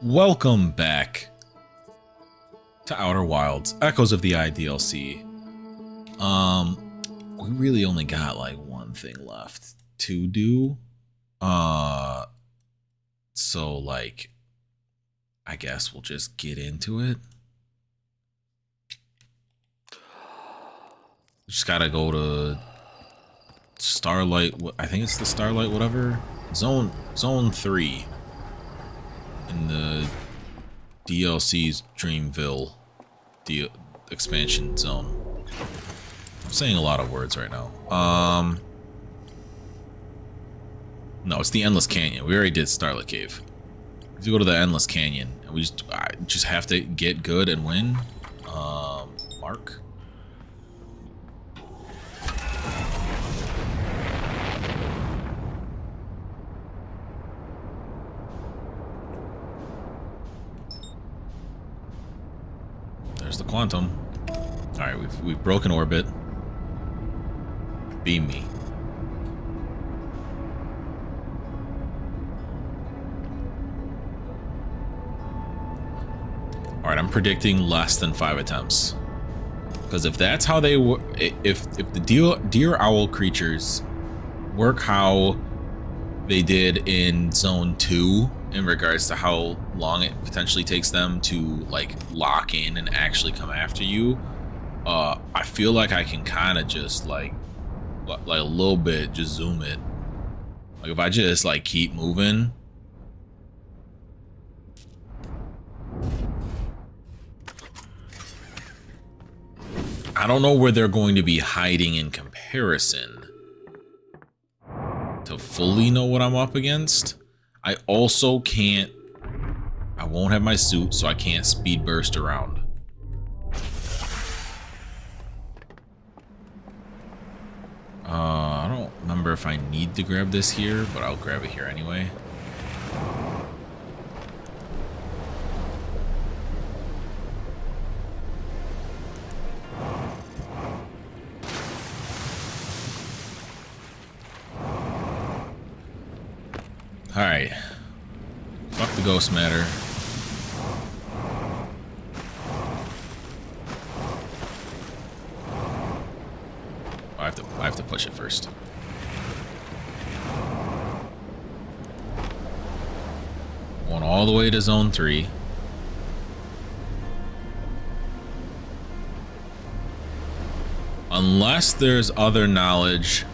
Welcome back to Outer Wilds, Echoes of the Eye DLC. We really only got like one thing left to do. So like, I guess we'll just get into it. Just gotta go to Starlight. I think it's the Starlight, whatever. Zone 3 in the DLC's Dreamville expansion zone. I'm saying a lot of words right now. No, it's the Endless Canyon. We already did Starlight Cave. If you go to the Endless Canyon, and we just have to get good and win. Mark. There's the quantum. All right, we've broken orbit. Beam me. All right, I'm predicting less than 5 attempts. Because if that's how they work, if the deer owl creatures work how they did in Zone 2 in regards to how long it potentially takes them to like lock in and actually come after you, I feel like I can kind of just like a little bit just zoom it. Like if I just like keep moving. I don't know where they're going to be hiding in comparison to fully know what I'm up against. I also can't, I won't have my suit, so I can't speed burst around. I don't remember if I need to grab this here, but I'll grab it here anyway. Alright. Fuck the ghost matter. I have to push it first. Going all the way to Zone 3. Unless there's other knowledge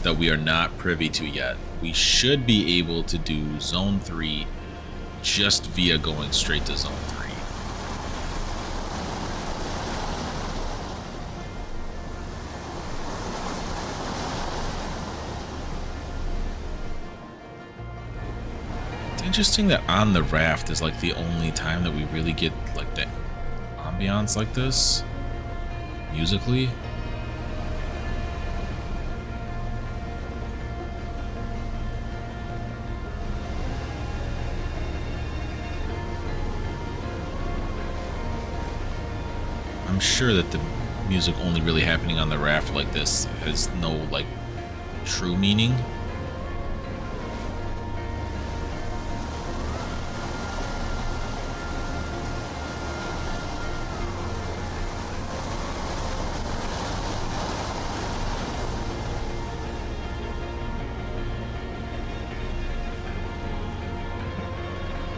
that we are not privy to yet, we should be able to do Zone 3 just via going straight to Zone 3. It's interesting that on the raft is like the only time that we really get like the ambiance like this musically. I'm sure that the music only really happening on the raft like this has no like true meaning.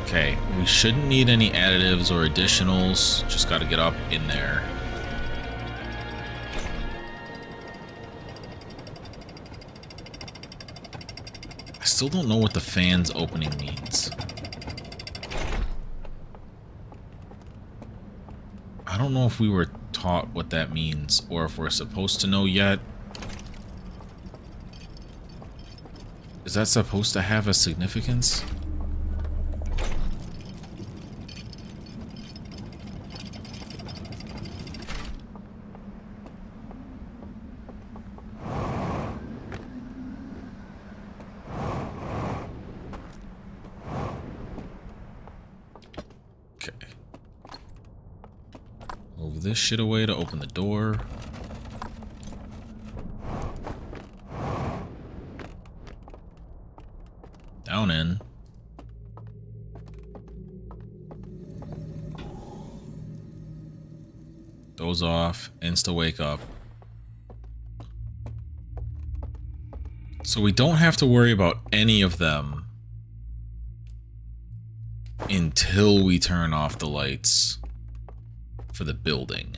Okay, we shouldn't need any additives or additionals, just gotta get up in there. I still don't know what the fans opening means. I don't know if we were taught what that means, or if we're supposed to know yet. Is that supposed to have a significance? Move this shit away to open the door. Down in. Goes off. Insta wake up. So we don't have to worry about any of them until we turn off the lights for the building.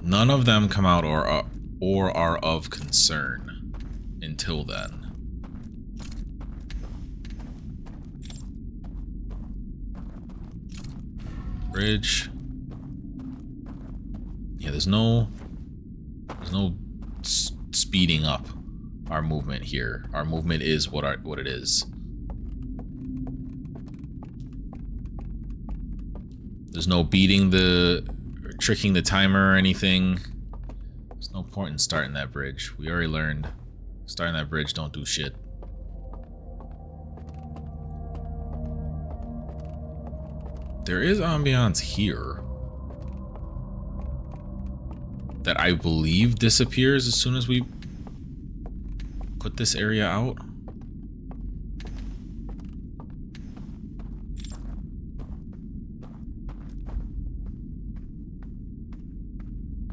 None of them come out or are of concern until then. Bridge. Yeah, there's no speeding up our movement here. Our movement is what it is. There's no tricking the timer or anything. There's no point in starting that bridge. We already learned starting that bridge don't do shit. There is ambiance here that I believe disappears as soon as we put this area out.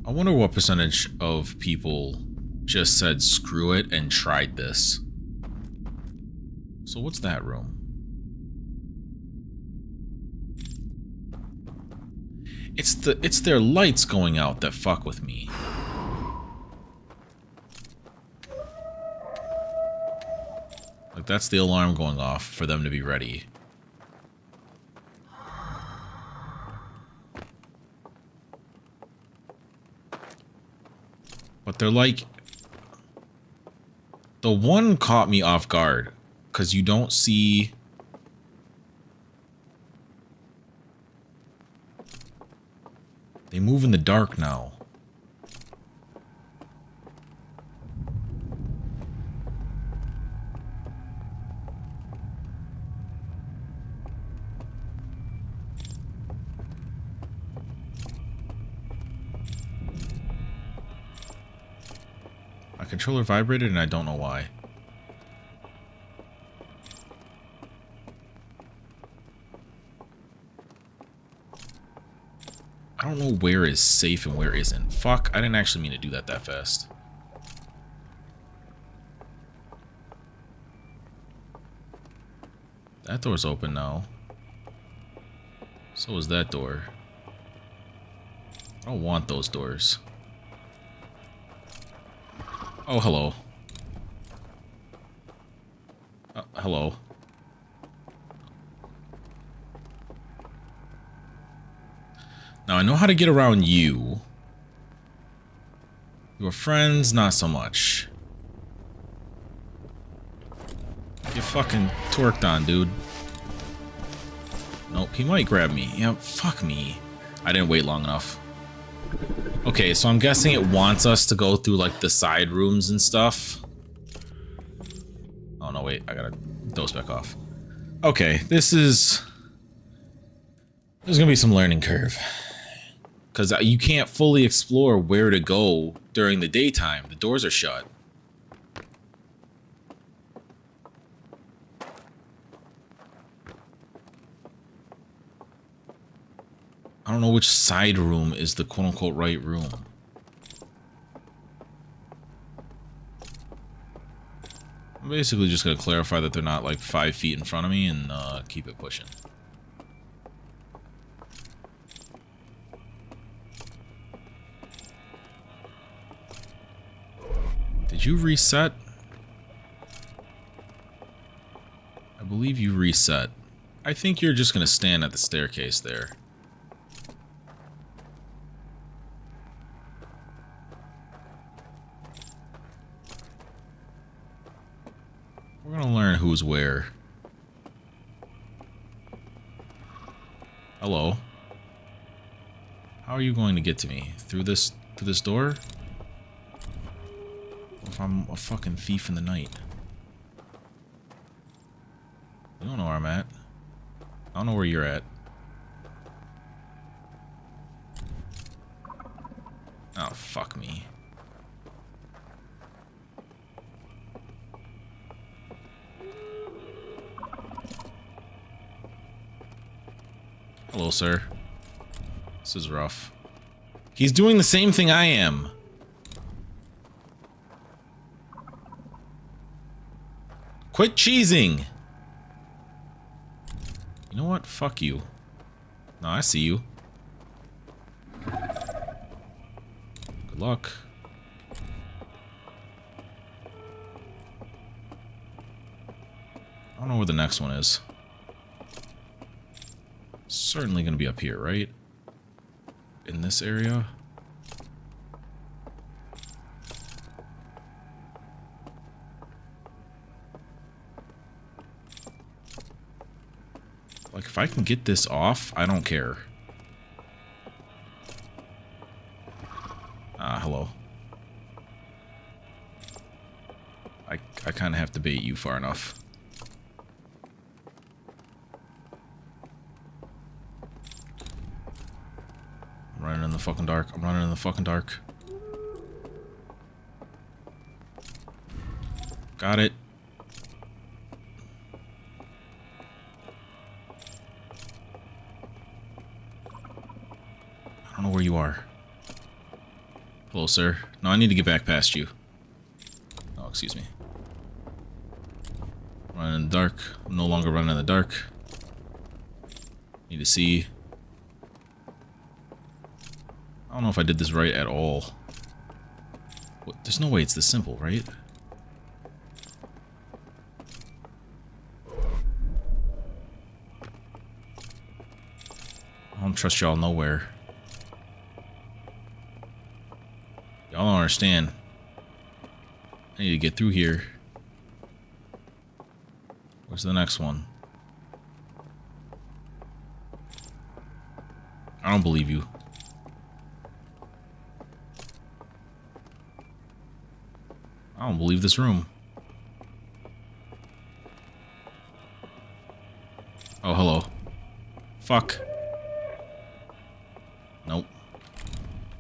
I wonder what percentage of people just said screw it and tried this. So what's that room? It's their lights going out that fuck with me. Like, that's the alarm going off for them to be ready. But they're like... The one caught me off guard, because you don't see... They move in the dark now. My controller vibrated and I don't know why. I don't know where is safe and where isn't. Fuck, I didn't actually mean to do that fast. That door's open now. So is that door. I don't want those doors. Oh, hello. Hello. Now, I know how to get around you. Your friends, not so much. Get fucking twerked on, dude. Nope, he might grab me. Yeah, fuck me. I didn't wait long enough. Okay, so I'm guessing it wants us to go through, like, the side rooms and stuff. Oh, no, wait. I gotta dose back off. Okay, there's gonna be some learning curve. Because you can't fully explore where to go during the daytime. The doors are shut. I don't know which side room is the quote-unquote right room. I'm basically just going to clarify that they're not like 5 feet in front of me and keep it pushing. Did you reset? I believe you reset. I think you're just going to stand at the staircase there. We're going to learn who's where. Hello. How are you going to get to me? Through this door? If I'm a fucking thief in the night. You don't know where I'm at. I don't know where you're at. Oh, fuck me. Hello, sir. This is rough. He's doing the same thing I am. Quit cheesing. You know what? Fuck you. No, I see you. Good luck. I don't know where the next one is. Certainly gonna be up here, right? In this area. Like, if I can get this off, I don't care. Ah, hello. I kind of have to bait you far enough. I'm running in the fucking dark. I'm running in the fucking dark. Got it. I don't know where you are. Hello, sir. No, I need to get back past you. Oh, excuse me. Running in the dark. I'm no longer running in the dark. Need to see. I don't know if I did this right at all. What? There's no way it's this simple, right? I don't trust y'all nowhere. Y'all don't understand. I need to get through here. Where's the next one? I don't believe you. I don't believe this room. Oh, hello. Fuck. Nope.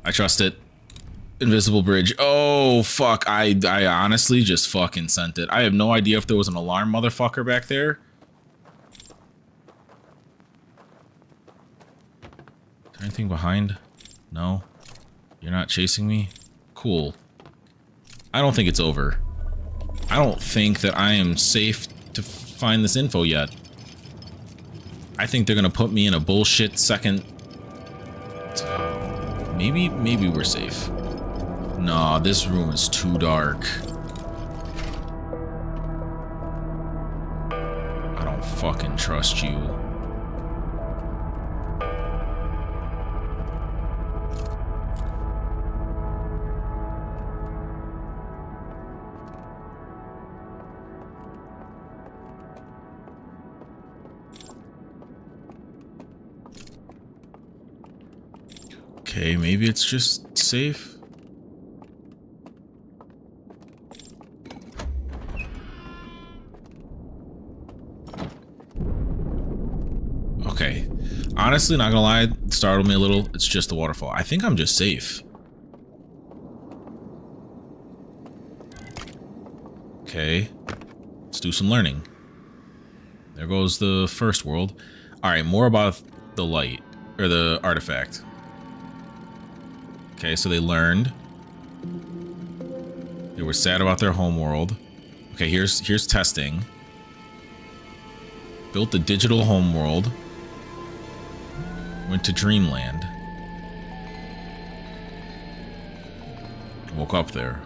I trust it. Invisible bridge. Oh, fuck. I honestly just fucking sent it. I have no idea if there was an alarm motherfucker back there. Is there anything behind? No? You're not chasing me? Cool. I don't think it's over. I don't think that I am safe to find this info yet. I think they're gonna put me in a bullshit second. Maybe we're safe. Nah, this room is too dark. I don't fucking trust you. Okay, maybe it's just safe. Okay. Honestly, not gonna lie, it startled me a little. It's just the waterfall. I think I'm just safe. Okay. Let's do some learning. There goes the first world. Alright, more about the light. Or the artifact. Okay, so they learned. They were sad about their home world. Okay, here's testing. Built the digital home world. Went to Dreamland. Woke up there.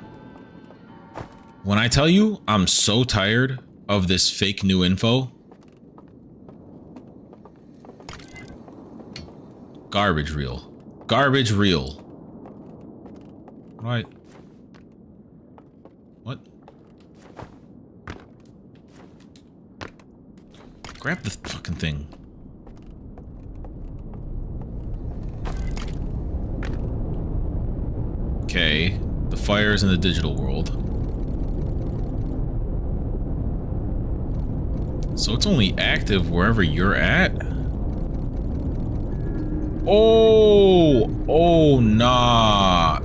When I tell you, I'm so tired of this fake new info. Garbage reel. Garbage reel. Right. What? Grab the fucking thing. Okay. The fire is in the digital world. So it's only active wherever you're at? Oh! Oh, nah.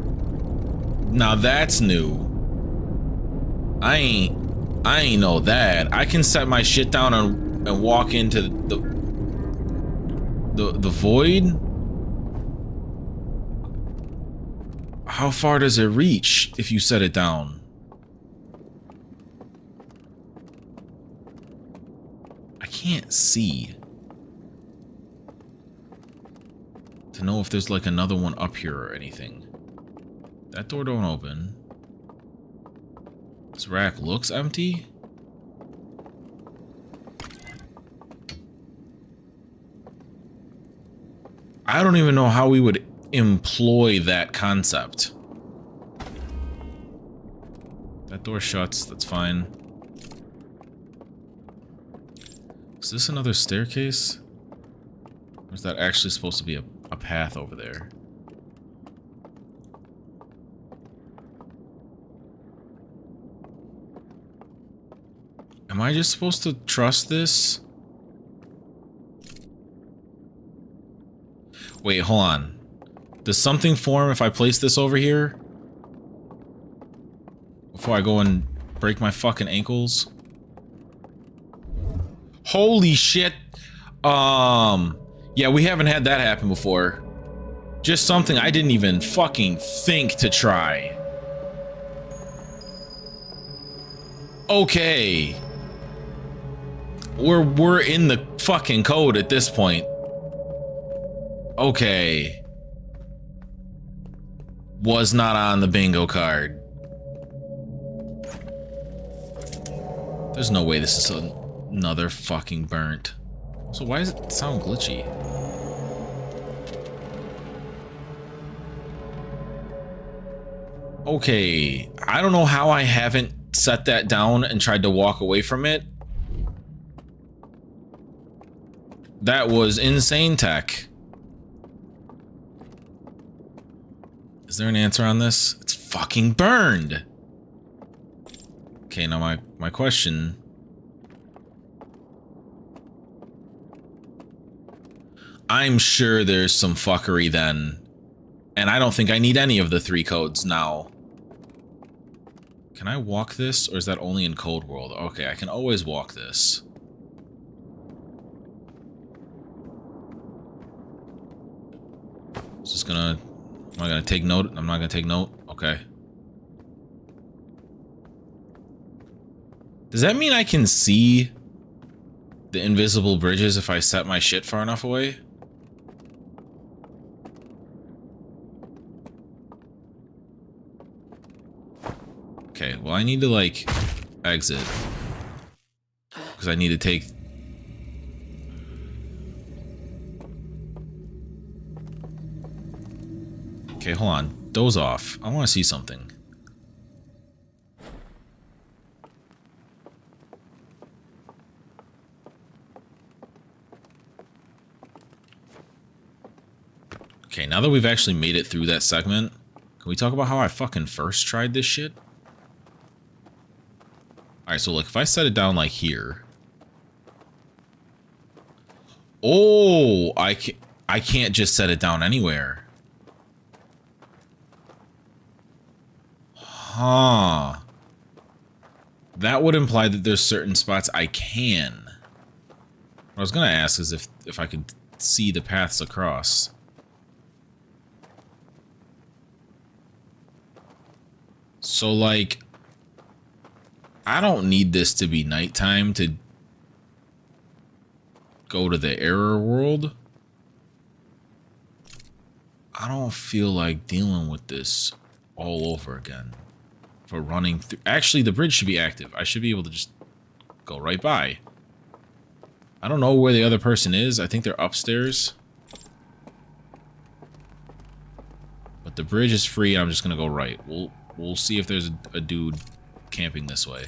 Now that's new. I ain't know that. I can set my shit down and walk into the... The void? How far does it reach if you set it down? I can't see. To know if there's like another one up here or anything. That door don't open. This rack looks empty. I don't even know how we would employ that concept. That door shuts, that's fine. Is this another staircase? Or is that actually supposed to be a path over there? Am I just supposed to trust this? Wait, hold on. Does something form if I place this over here? Before I go and break my fucking ankles? Holy shit. Yeah, we haven't had that happen before. Just something I didn't even fucking think to try. Okay. We're in the fucking code at this point. Okay. Was not on the bingo card. There's no way this is another fucking burnt. So why does it sound glitchy? Okay, I don't know how I haven't set that down and tried to walk away from it. That was insane tech. Is there an answer on this? It's fucking burned. Okay, now my question. I'm sure there's some fuckery then. And I don't think I need any of the 3 codes now. Can I walk this, or is that only in Cold World? Okay, I can always walk this. Just gonna... Am I gonna take note? I'm not gonna take note? Okay. Does that mean I can see the invisible bridges if I set my shit far enough away? Okay, well I need to like exit. Because I need to take... Okay, hold on. Doze off. I want to see something. Okay, now that we've actually made it through that segment, can we talk about how I fucking first tried this shit? Alright, so like if I set it down like here. Oh, I can't just set it down anywhere. Huh. That would imply that there's certain spots I can. What I was gonna ask is if I could see the paths across. So like, I don't need this to be nighttime to go to the error world. I don't feel like dealing with this all over again. For running through... Actually, the bridge should be active. I should be able to just go right by. I don't know where the other person is. I think they're upstairs. But the bridge is free. I'm just gonna go right. We'll see if there's a dude camping this way.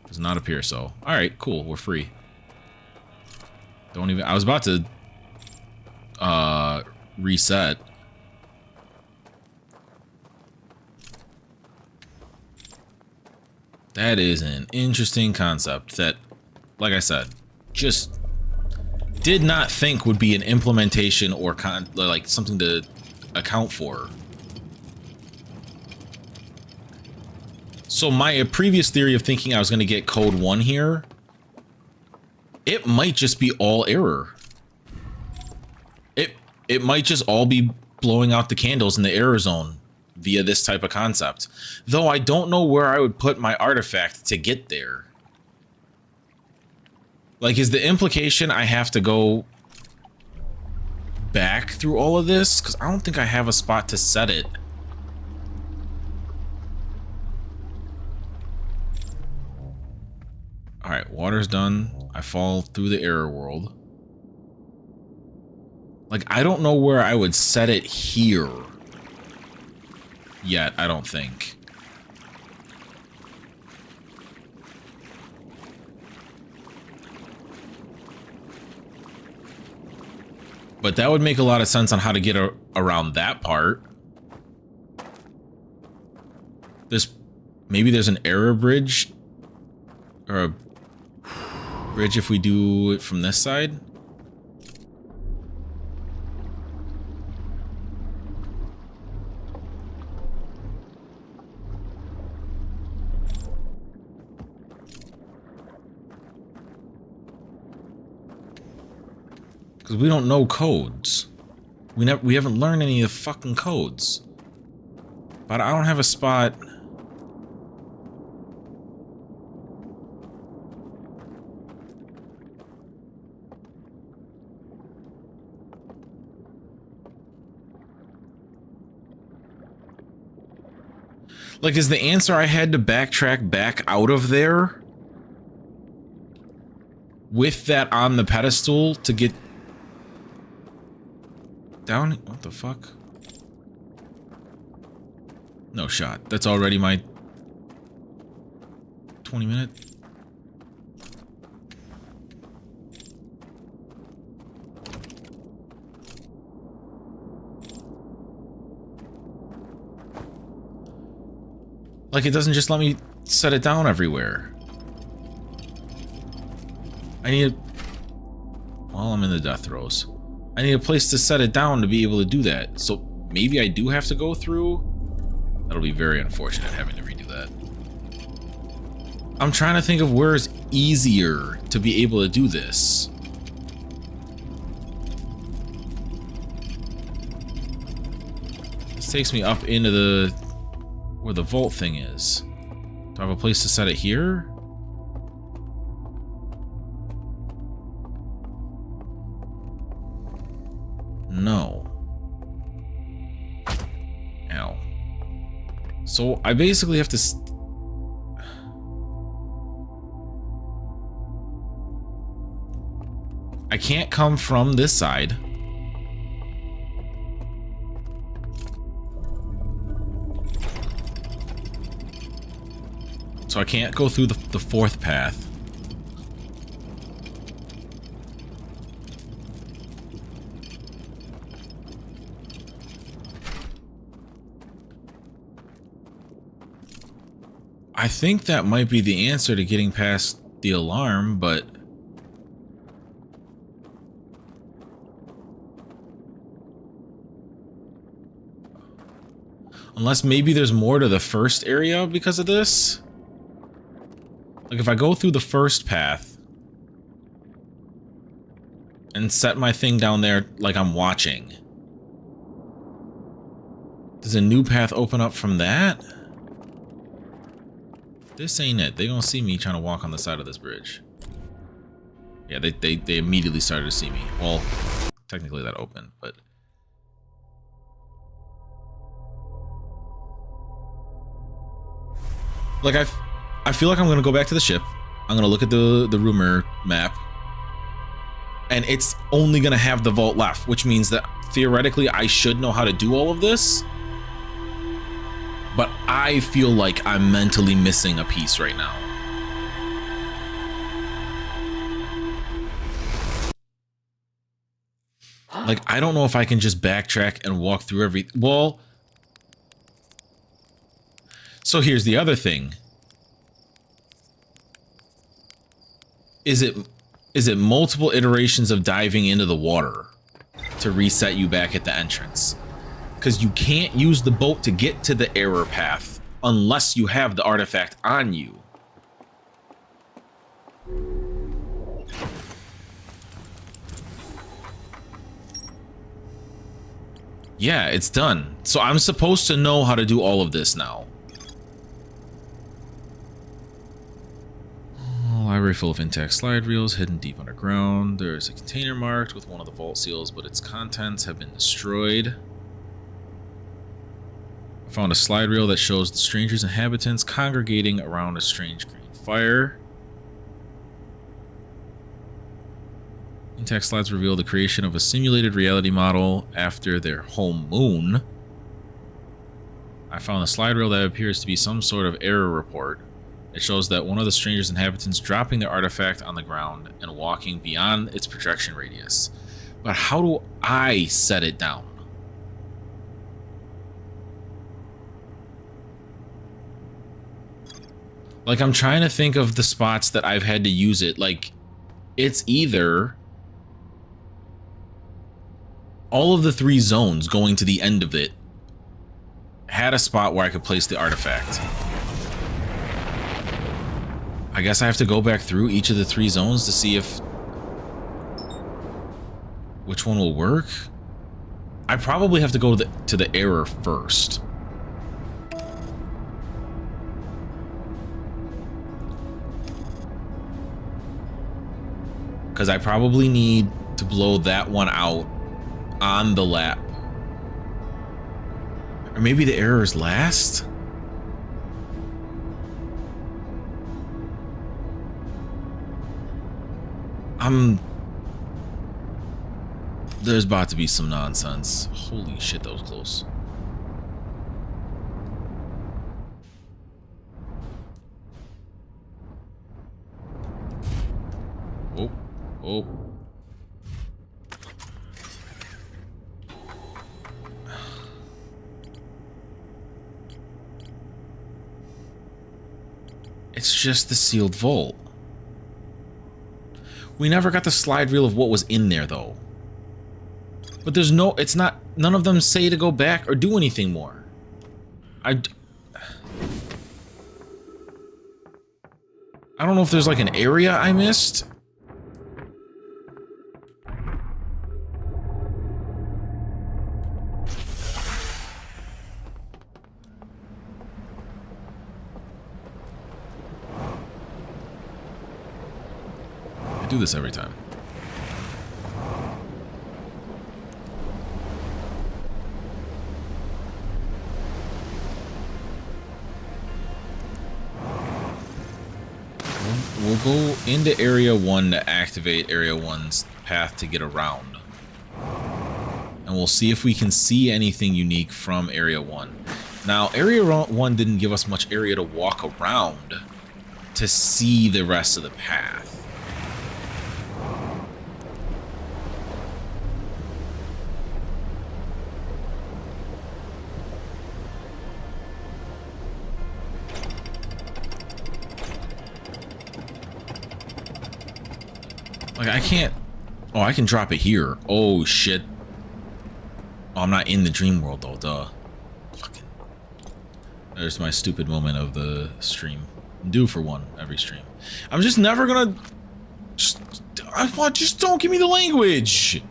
Does not appear so. Alright, cool. We're free. Don't even... I was about to... reset. That is an interesting concept that, like I said, just did not think would be an implementation or like something to account for. So my previous theory of thinking I was going to get code 1 here It might just be all error. It might just all be blowing out the candles in the error zone via this type of concept. Though I don't know where I would put my artifact to get there. Like, is the implication I have to go back through all of this? Because I don't think I have a spot to set it. Alright, water's done. I fall through the error world. Like, I don't know where I would set it here. Yet, I don't think. But that would make a lot of sense on how to get around that part. Maybe there's an error bridge. Or a bridge if we do it from this side. Because we don't know codes. We haven't learned any of the fucking codes. But I don't have a spot. Like, is the answer I had to backtrack back out of there with that on the pedestal to get down? What the fuck? No shot. That's already my 20-minute. Like, it doesn't just let me set it down everywhere. I need a... Well, I'm in the death throes. I need a place to set it down to be able to do that. So maybe I do have to go through? That'll be very unfortunate having to redo that. I'm trying to think of where is easier to be able to do this. This takes me up into the... where the vault thing is. Do I have a place to set it here? No. Ow. So I basically have to... I can't come from this side. So I can't go through the fourth path. I think that might be the answer to getting past the alarm, but... Unless maybe there's more to the first area because of this? Like, if I go through the first path and set my thing down there like I'm watching, does a new path open up from that? This ain't it. They gonna see me trying to walk on the side of this bridge. Yeah, they immediately started to see me. Well, technically that opened, but... Like, I feel like I'm gonna go back to the ship. I'm gonna look at the rumor map. And it's only gonna have the vault left, which means that theoretically I should know how to do all of this. But I feel like I'm mentally missing a piece right now. Like, I don't know if I can just backtrack and walk through every... Well... So here's the other thing. Is it multiple iterations of diving into the water to reset you back at the entrance? Because you can't use the boat to get to the error path unless you have the artifact on you. Yeah, it's done. So I'm supposed to know how to do all of this now. Library full of intact slide reels hidden deep underground. There is a container marked with one of the vault seals, but its contents have been destroyed. I found a slide reel that shows the stranger's inhabitants congregating around a strange green fire. Intact slides reveal the creation of a simulated reality model after their home moon. I found a slide reel that appears to be some sort of error report. It shows that one of the stranger's inhabitants dropping their artifact on the ground and walking beyond its projection radius. But how do I set it down? Like, I'm trying to think of the spots that I've had to use it. Like, it's either all of the 3 zones going to the end of it had a spot where I could place the artifact. I guess I have to go back through each of the 3 zones to see if which one will work. I probably have to go to the error first. Because I probably need to blow that one out on the lap. Or maybe the error is last? There's about to be some nonsense. Holy shit, that was close. Oh, oh. It's just the sealed vault. We never got the slide reel of what was in there, though. But there's no, it's not, none of them say to go back or do anything more. I don't know if there's like an area I missed. I do this every time. We'll go into Area 1 to activate Area 1's path to get around. And we'll see if we can see anything unique from Area 1. Now, Area 1 didn't give us much area to walk around to see the rest of the path. Like, I can't... Oh, I can drop it here. Oh, shit. Oh, I'm not in the dream world, though. Duh. Fucking... There's my stupid moment of the stream. I'm due for one every stream. I'm just never gonna... Just don't give me the language!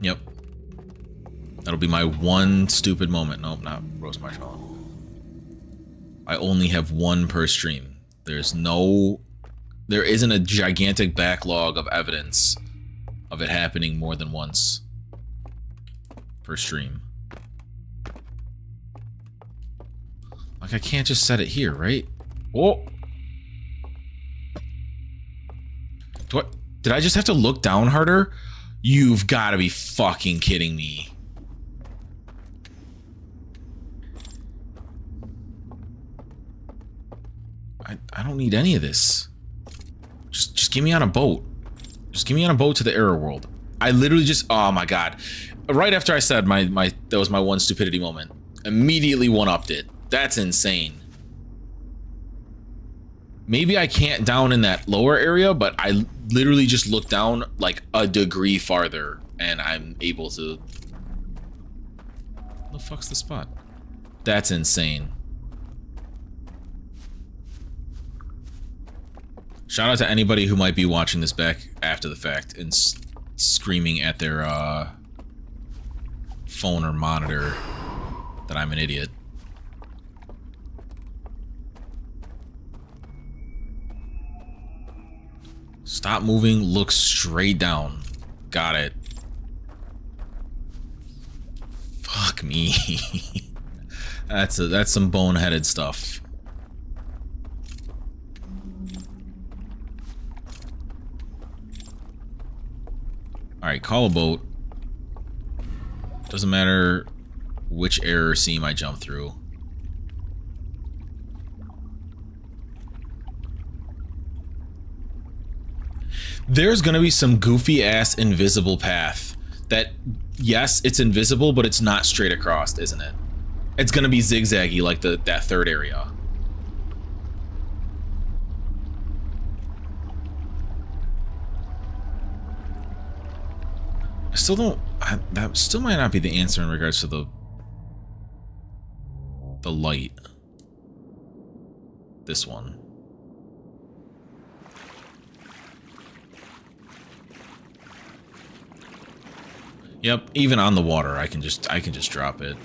Yep. That'll be my one stupid moment. Nope, not roast marshmallow. I only have one per stream. There isn't a gigantic backlog of evidence of it happening more than once per stream. Like, I can't just set it here, right? Oh! Did I just have to look down harder? You've got to be fucking kidding me. I don't need any of this. Just get me on a boat. Just get me on a boat to the error world. I literally just, oh my god. Right after I said that was my one stupidity moment. Immediately one-upped it. That's insane. Maybe I can't down in that lower area, but I literally just look down like a degree farther and I'm able to... What the fuck's the spot? That's insane. Shout out to anybody who might be watching this back after the fact and screaming at their phone or monitor that I'm an idiot. Stop moving, look straight down. Got it. Fuck me. That's some boneheaded stuff. Alright, call a boat. Doesn't matter which error seam I jump through. There's gonna be some goofy ass invisible path that, yes, it's invisible, but it's not straight across, isn't it? It's gonna be zigzaggy like that third area. I still don't... that still might not be the answer in regards to the light. This one. Yep, even on the water, I can just drop it.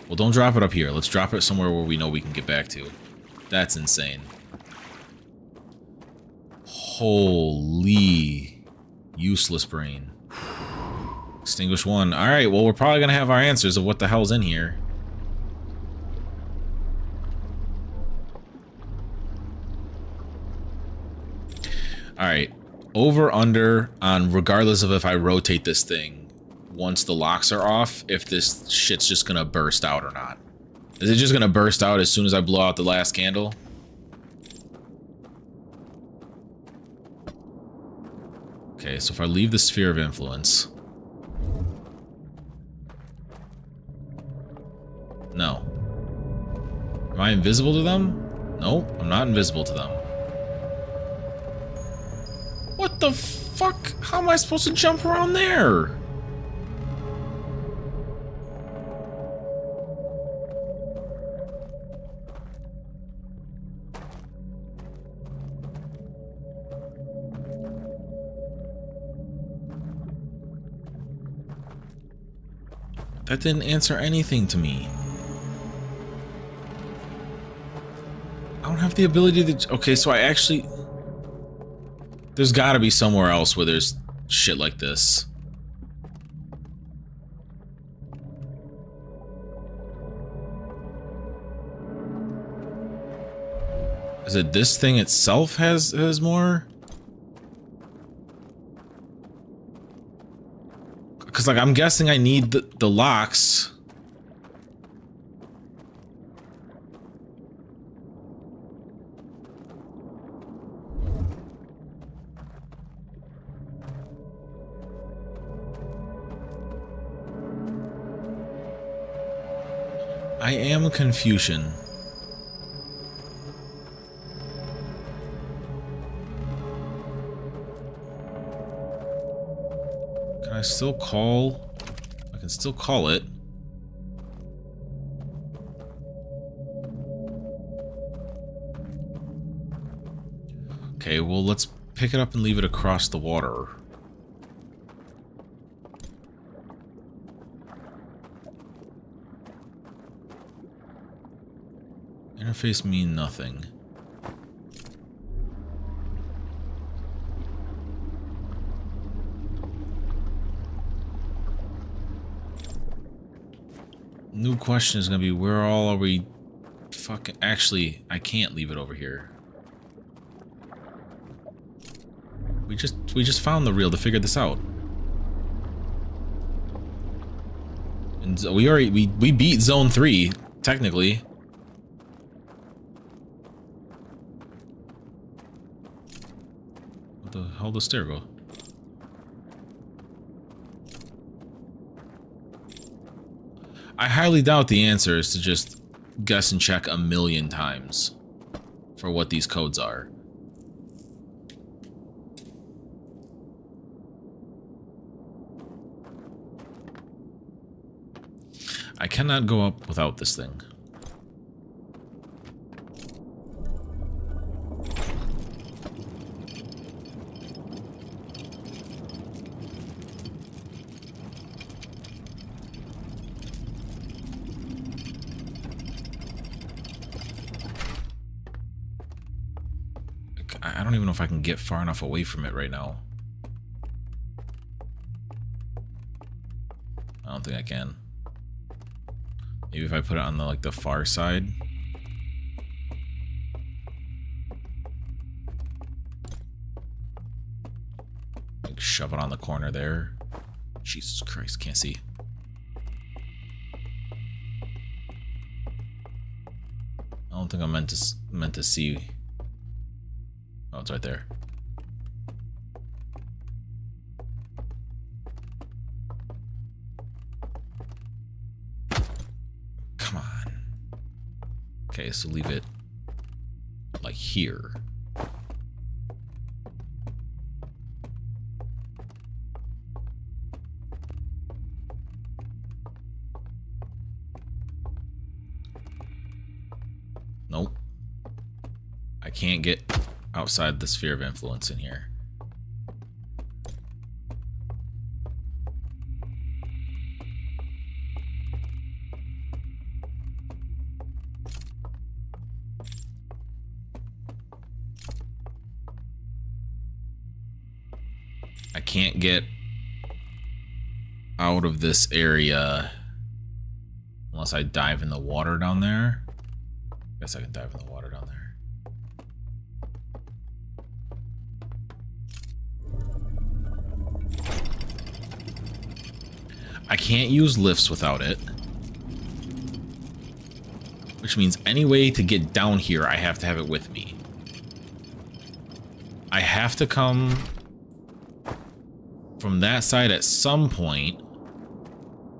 Well, don't drop it up here. Let's drop it somewhere where we know we can get back to. That's insane. Holy useless brain. Extinguish one. Alright, well, we're probably gonna have our answers of what the hell's in here. Alright. Over, under, on regardless of if I rotate this thing, once the locks are off, if this shit's just gonna burst out or not. Is it just gonna burst out as soon as I blow out the last candle? Okay, so if I leave the sphere of influence... No. Am I invisible to them? Nope, I'm not invisible to them. What the fuck? How am I supposed to jump around there? That didn't answer anything to me. I don't have the ability to... Okay, so I actually... There's gotta be somewhere else where there's shit like this. Is it this thing itself has more? Because, like, I'm guessing I need the locks. I am Confucian. Can I still call? I can still call it. Okay, well, let's pick it up and leave it across the water. Interface mean nothing. New question is gonna be, where all are we fucking... Actually, I can't leave it over here. We just found the reel to figure this out. And we beat Zone 3, technically. What the hell does stair go? I highly doubt the answer is to just guess and check a million times. for what these codes are. I cannot go up without this thing. I don't even know if I can get far enough away from it right now. I don't think I can. Maybe if I put it on the like the far side. Like shove it on the corner there. Jesus Christ, can't see. I don't think I'm meant to see. Oh, it's right there. Come on. Okay, so leave it like here. Nope. I can't get outside the sphere of influence in here. I can't get out of this area unless I dive in the water down there. Guess I can dive in the water down there. I can't use lifts without it. Which means any way to get down here, I have to have it with me. I have to come from that side at some point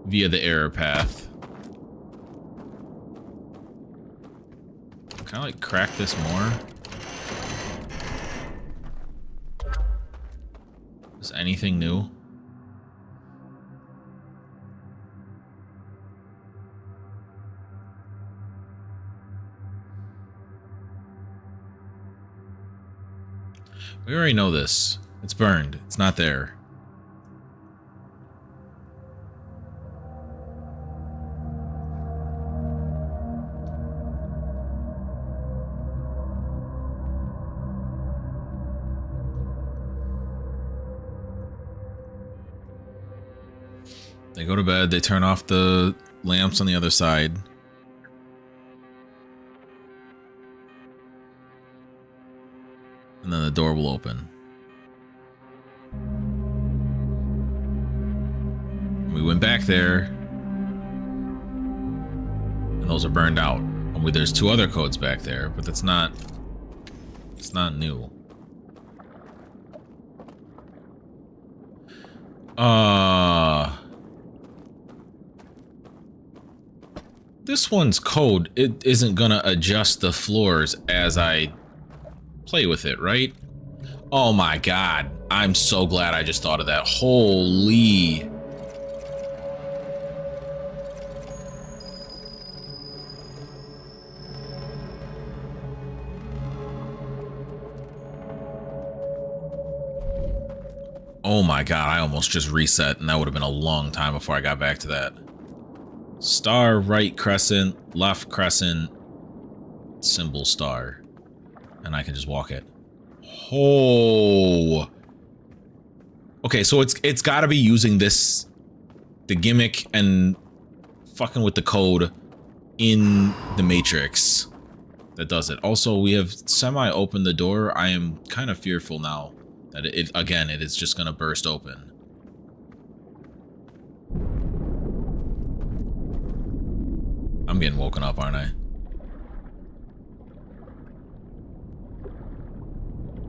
via the error path. Kind of like crack this more. Is anything new? We already know this. It's burned. It's not there. They go to bed, they turn off the lamps on the other side. And then the door will open. We went back there. And those are burned out. There's two other codes back there, but it's not new. This one's code, it isn't gonna adjust the floors as I play with it, right? Oh my god. I'm so glad I just thought of that. Holy. Oh my god, I almost just reset, and that would have been a long time before I got back to that. Star, right crescent, left crescent, symbol star. And I can just walk it. Oh. Okay, so it's gotta be using this, the gimmick and fucking with the code in the Matrix that does it. Also, we have semi-opened the door. I am kind of fearful now that it again, it is just gonna burst open. I'm getting woken up, aren't I?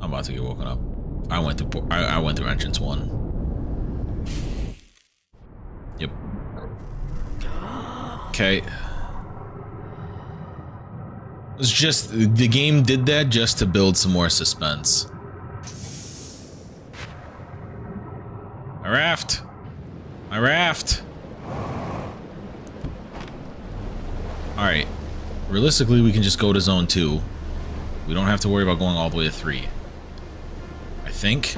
I'm about to get woken up. I went through entrance 1. Yep. Okay. It's just, the game did that just to build some more suspense. My raft! My raft! Alright. Realistically, we can just go to zone 2. We don't have to worry about going all the way to 3. I think.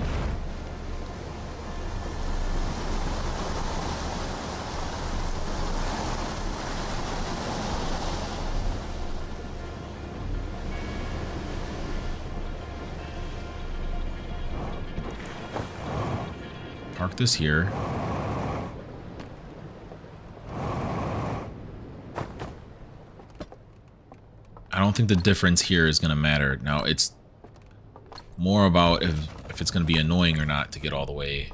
Park this here. I don't think the difference here is going to matter. Now, it's more about if it's going to be annoying or not to get all the way.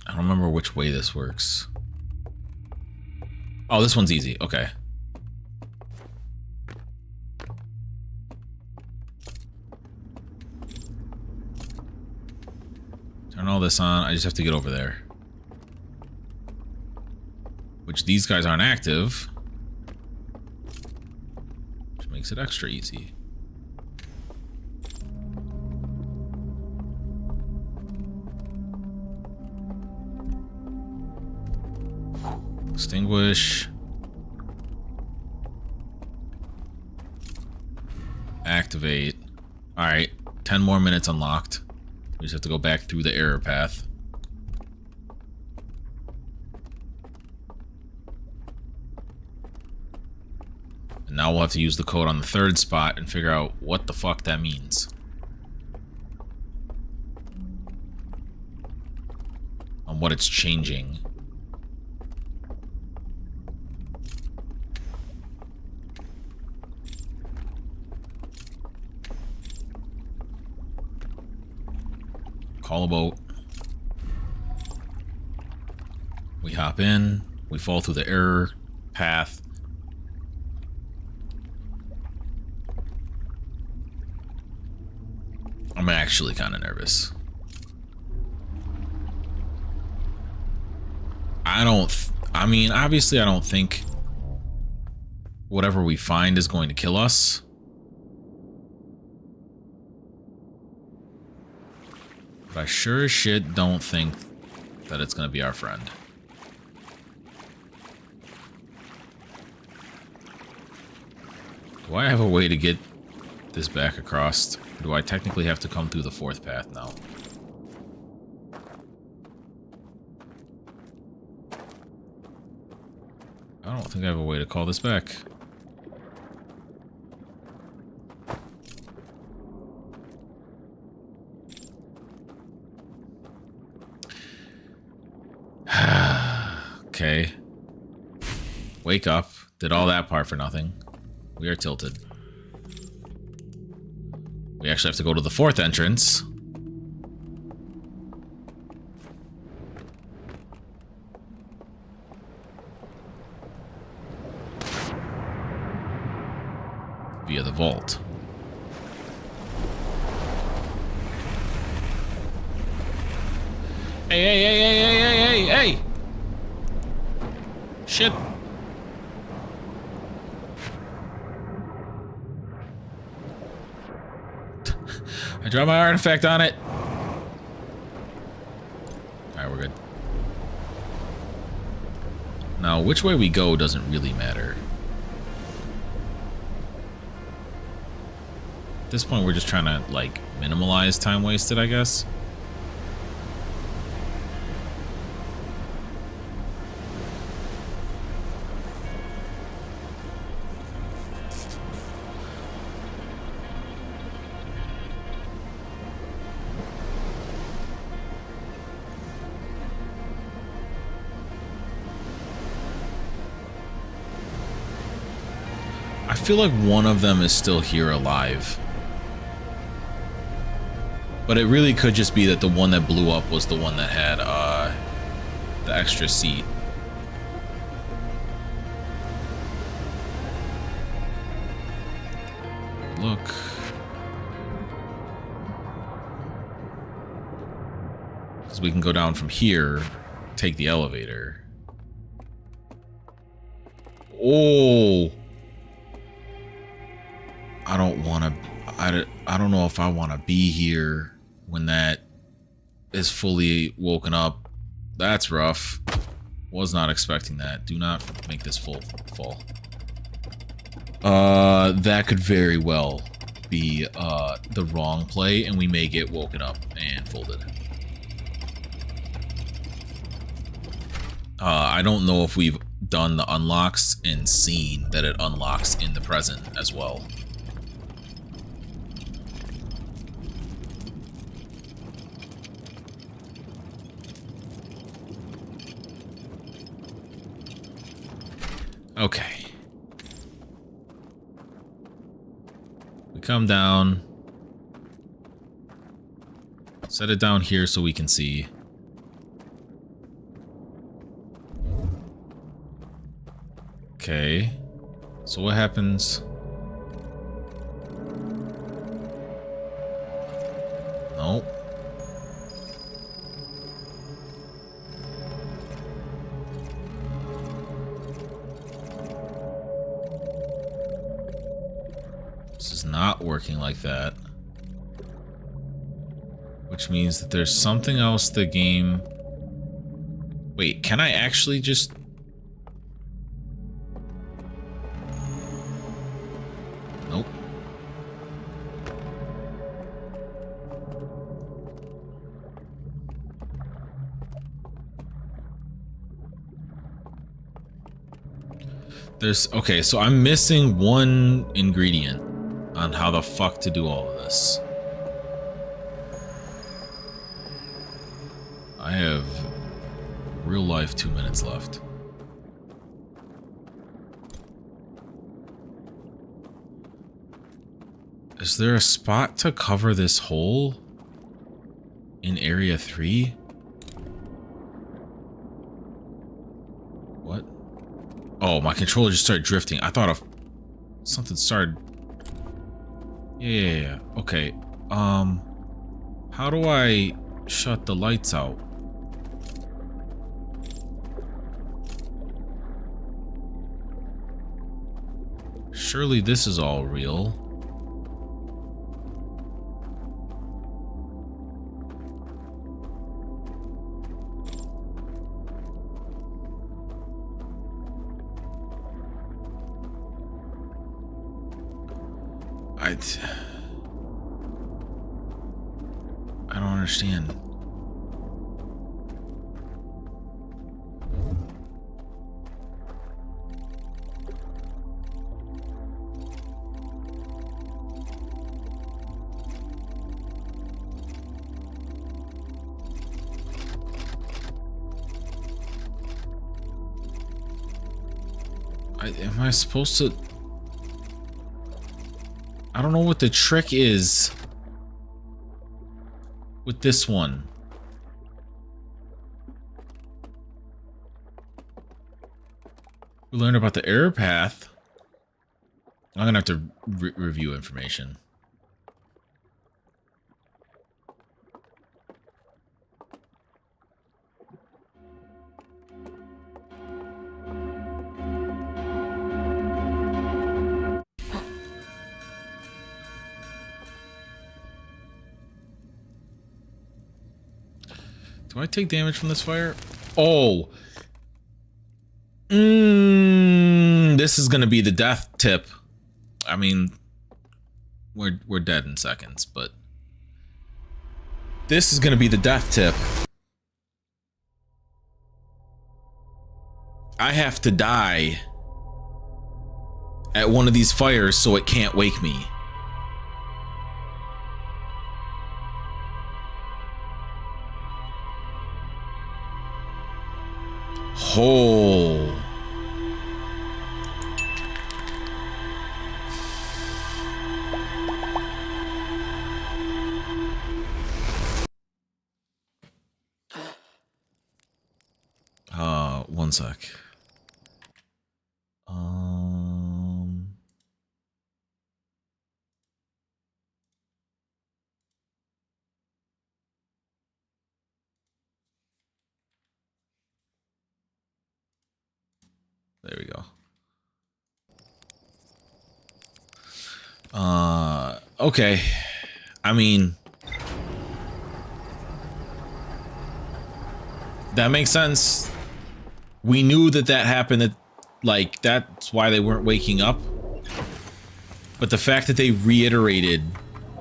I don't remember which way this works. Oh, this one's easy. Okay. Turn all this on. I just have to get over there. Which these guys aren't active. Which makes it extra easy. Extinguish. Activate. Alright. 10 more minutes unlocked. We just have to go back through the error path. And now we'll have to use the code on the 3rd spot and figure out what the fuck that means. On what it's changing. Call a boat. We hop in. We fall through the error path. I'm actually kind of nervous. I mean, obviously I don't think whatever we find is going to kill us. But I sure as shit don't think that it's going to be our friend. Do I have a way to get this back across? Or do I technically have to come through the 4th path now? I don't think I have a way to call this back. Okay. Wake up. Did all that part for nothing. We are tilted. We actually have to go to the 4th entrance. Via the vault. Hey, hey, hey, hey, hey, hey, hey, hey! Shit. I dropped my artifact on it. Alright, we're good. Now, which way we go doesn't really matter. At this point, we're just trying to, like, minimalize time wasted, I guess. I feel like one of them is still here alive. But it really could just be that the one that blew up was the one that had the extra seat. Look. Because we can go down from here, take the elevator. Oh! I don't want to... I don't know if I want to be here when that is fully woken up. That's rough. Was not expecting that. Do not make this full fall. That could very well be the wrong play, and we may get woken up and folded. I don't know if we've done the unlocks and seen that it unlocks in the present as well. Okay. We come down. Set it down here so we can see. Okay. So what happens? Nope. This is not working like that. Which means that there's something else the game... Wait, can I actually just... Nope. There's... Okay, so I'm missing one ingredient on how the fuck to do all of this. I have real life 2 minutes left. Is there a spot to cover this hole in area 3? What? Oh, my controller just started drifting. I thought something started. Yeah. Okay. How do I shut the lights out? Surely this is all real. I don't understand. Am I supposed to... I don't know what the trick is with this one. We learned about the error path. I'm gonna have to review information. Do I take damage from this fire? Oh. This is gonna be the death tip. I mean, we're dead in seconds, but this is gonna be the death tip. I have to die at one of these fires so it can't wake me. Oh. One sec. Okay. I mean, that makes sense. We knew that happened, that, like, that's why they weren't waking up. But the fact that they reiterated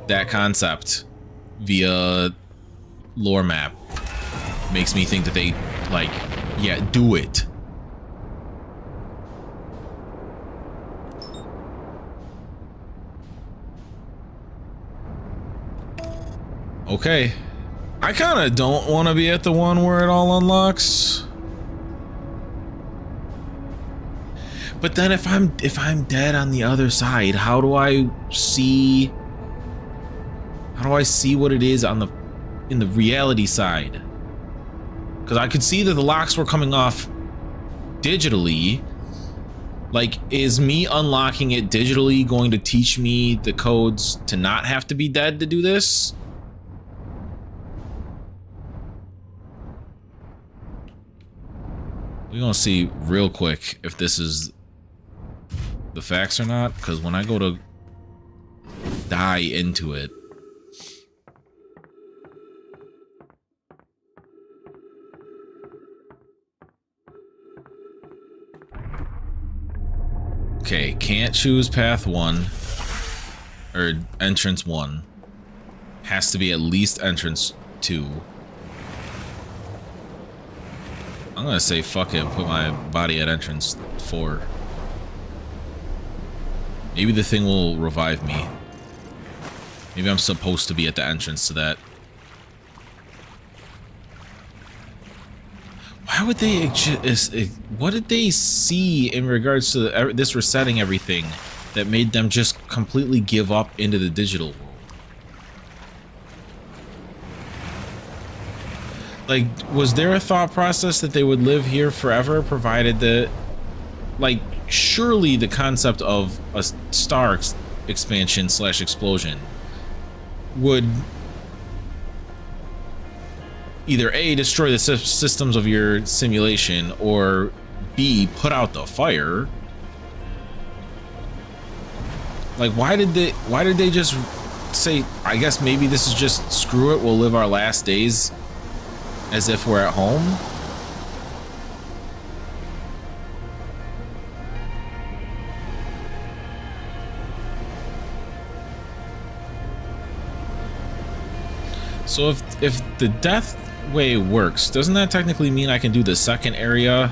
that concept via lore map makes me think that they, like, yeah, do it. Okay. I kind of don't want to be at the one where it all unlocks. But then if I'm dead on the other side, how do I see what it is on in the reality side? Because I could see that the locks were coming off digitally. Like, is me unlocking it digitally going to teach me the codes to not have to be dead to do this? We're gonna see real quick if this is the facts or not, because when I go to die into it, okay, can't choose path 1 or entrance 1. Has to be at least entrance 2. I'm gonna say fuck it and put my body at entrance 4. Maybe the thing will revive me. Maybe I'm supposed to be at the entrance to that. Why would they what did they see in regards to this resetting everything that made them just completely give up into the digital world? Like, was there a thought process that they would live here forever, provided that, like, surely the concept of a star expansion / explosion would either A, destroy the systems of your simulation, or B, put out the fire. Like, why did they just say, I guess maybe this is just screw it, we'll live our last days as if we're at home? So if the death way works, doesn't that technically mean I can do the second area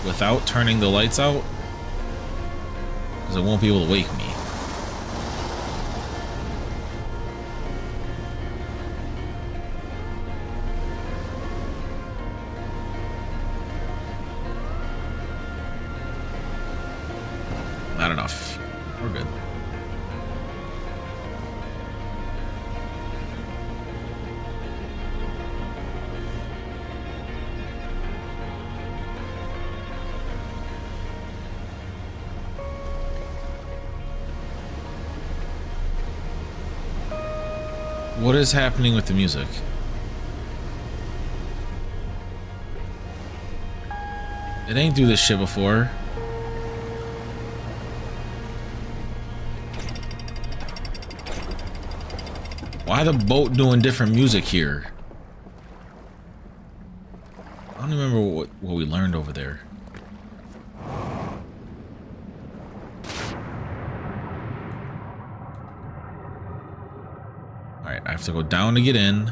without turning the lights out? Because it won't be able to wake me. Not enough. We're good. What is happening with the music? It ain't do this shit before. Why the boat doing different music here? I don't remember what we learned over there. Alright, I have to go down to get in.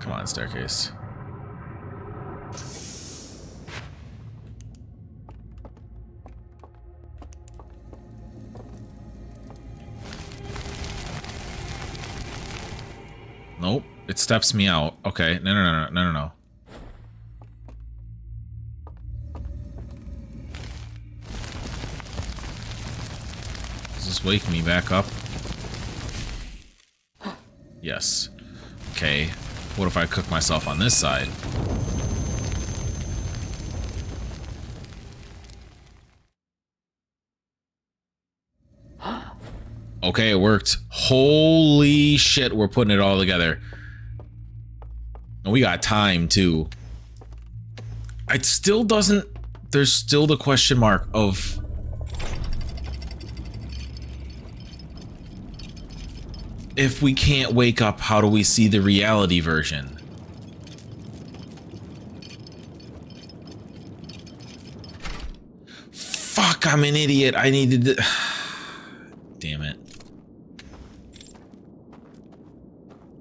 Come on, staircase. Nope, it steps me out. Okay, no. Does this wake me back up? Yes. Okay, what if I cook myself on this side? Okay, it worked. Holy shit, we're putting it all together. And we got time too. It still doesn't, there's still the question mark of if we can't wake up, how do we see the reality version? Fuck, I'm an idiot. I needed to... Damn it.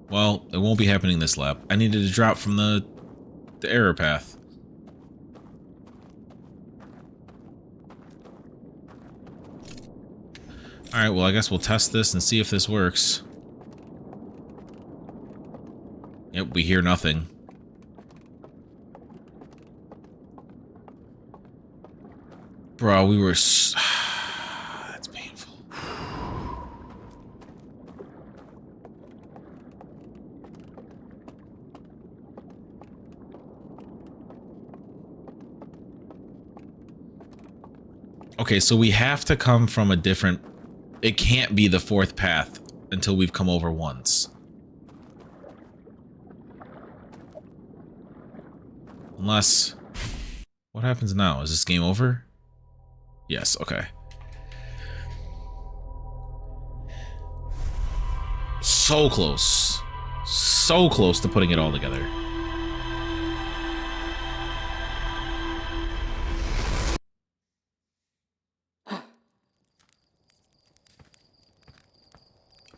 Well, it won't be happening this lap. I needed to drop from the error path. Alright, well, I guess we'll test this and see if this works. Yep, we hear nothing. Bro, we were... That's painful. Okay, so we have to come from a different... It can't be the fourth path until we've come over once. Unless... What happens now? Is this game over? Yes, okay. So close. So close to putting it all together.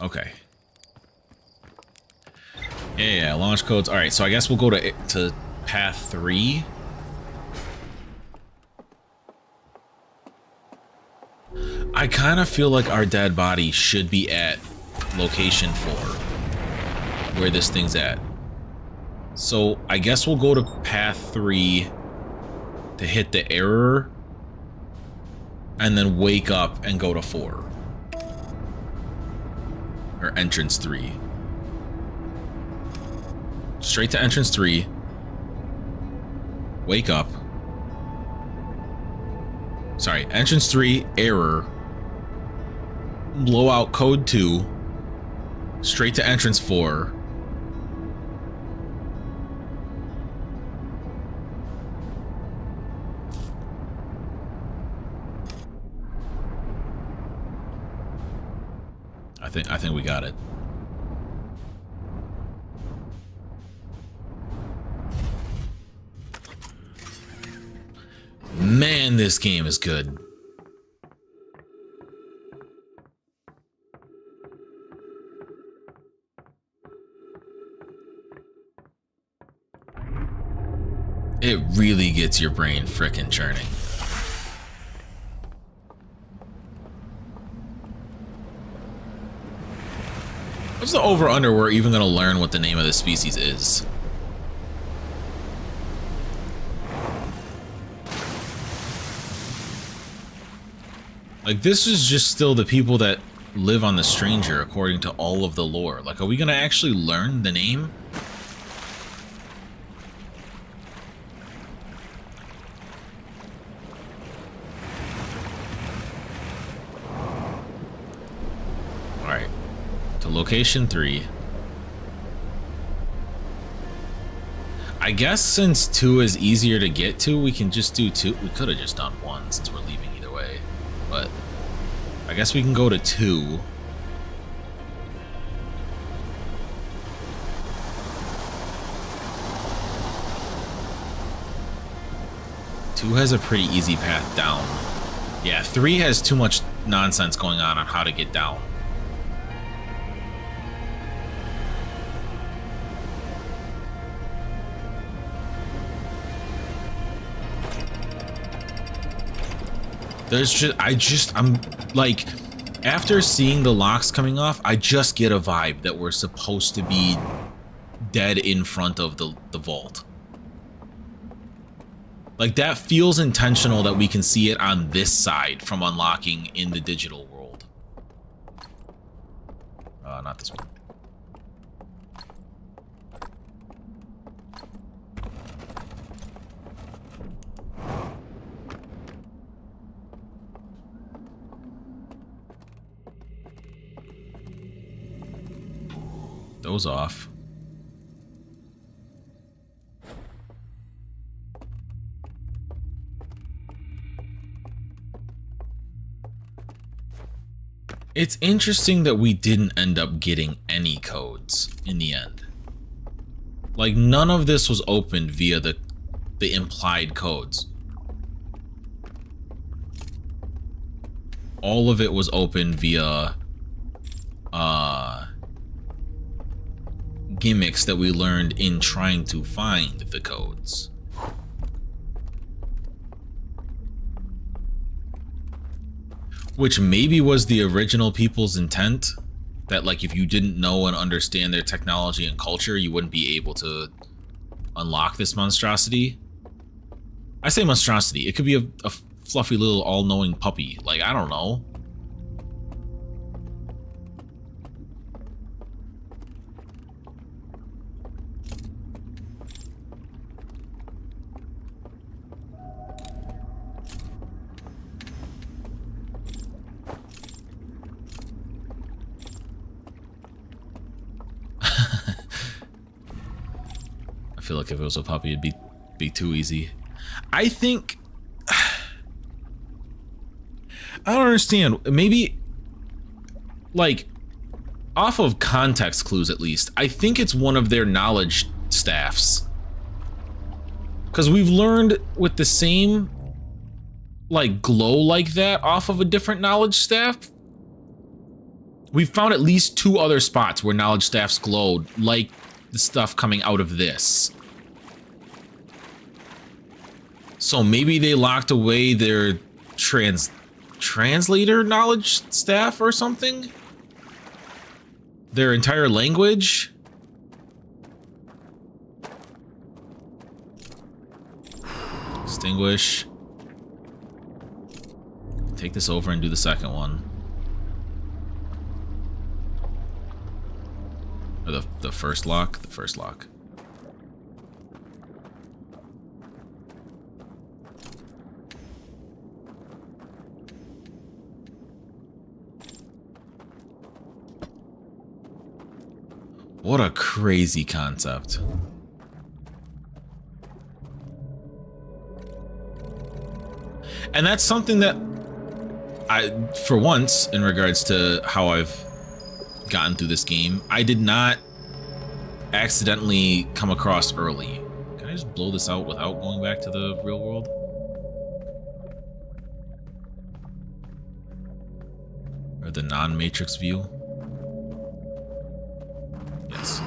Okay. Yeah, launch codes. All right, so I guess we'll go to path 3. I kind of feel like our dead body should be at location 4, where this thing's at. So I guess we'll go to path 3 to hit the error, and then wake up and go to 4. Or entrance 3. Straight to entrance 3. Wake up. Sorry, entrance 3, error. Blow out code 2. Straight to entrance 4. I think we got it. Man, this game is good. It really gets your brain frickin' churning. What's the over-under we're even gonna learn what the name of this species is? Like, this is just still the people that live on the stranger according to all of the lore. Like, are we gonna actually learn the name? Alright. To location 3. I guess since 2 is easier to get to, we can just do 2. We could have just done 1 since we're leaving either way. But I guess we can go to 2. Two has a pretty easy path down. Yeah, 3 has too much nonsense going on how to get down. I'm like, after seeing the locks coming off, I just get a vibe that we're supposed to be dead in front of the vault. Like, that feels intentional that we can see it on this side from unlocking in the digital world. Not this one. Those off. It's interesting that we didn't end up getting any codes in the end. Like, none of this was opened via the implied codes. All of it was opened via gimmicks that we learned in trying to find the codes. Which maybe was the original people's intent, that like if you didn't know and understand their technology and culture, you wouldn't be able to unlock this monstrosity. I say monstrosity, it could be a fluffy little all-knowing puppy, like, I don't know. I feel like if it was a puppy, it'd be too easy. I think I don't understand. Maybe like off of context clues at least, I think it's one of their knowledge staffs. Because we've learned with the same like glow like that off of a different knowledge staff. We've found at least 2 other spots where knowledge staffs glowed like the stuff coming out of this. So maybe they locked away their translator knowledge staff or something? Their entire language? Extinguish. Take this over and do the second one. Or the first lock? The first lock. What a crazy concept. And that's something that I, for once, in regards to how I've gotten through this game, I did not accidentally come across early. Can I just blow this out without going back to the real world? Or the non-matrix view? Yes.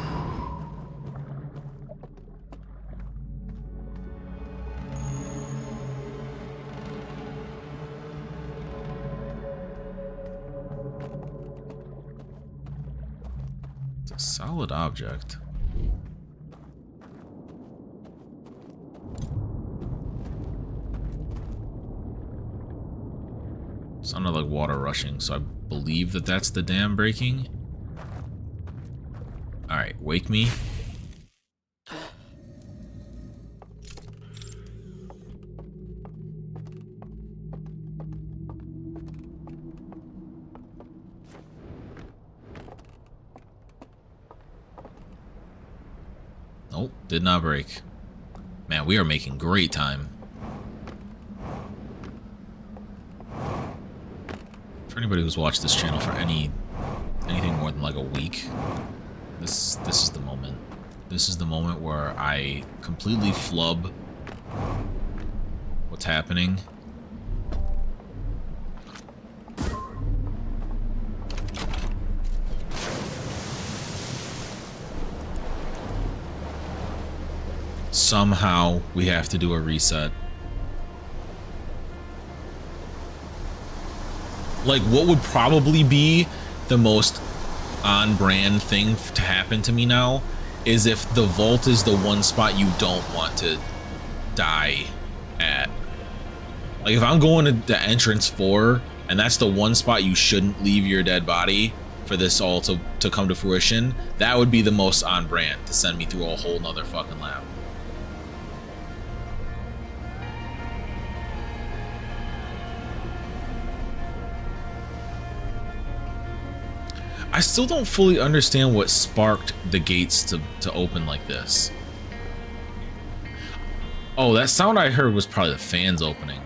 It's a solid object. Sounded like water rushing, so I believe that that's the dam breaking. Alright, wake me. Nope, did not break. Man, we are making great time. For anybody who's watched this channel for anything more than like a week, this is the moment. This is the moment where I completely flub what's happening. Somehow we have to do a reset. Like, what would probably be the most on-brand thing to happen to me now is if the vault is the one spot you don't want to die at. Like, if I'm going to the entrance 4 and that's the one spot you shouldn't leave your dead body for this all to come to fruition, that would be the most on-brand to send me through a whole nother fucking lap. I still don't fully understand what sparked the gates to open like this. Oh, that sound I heard was probably the fans opening.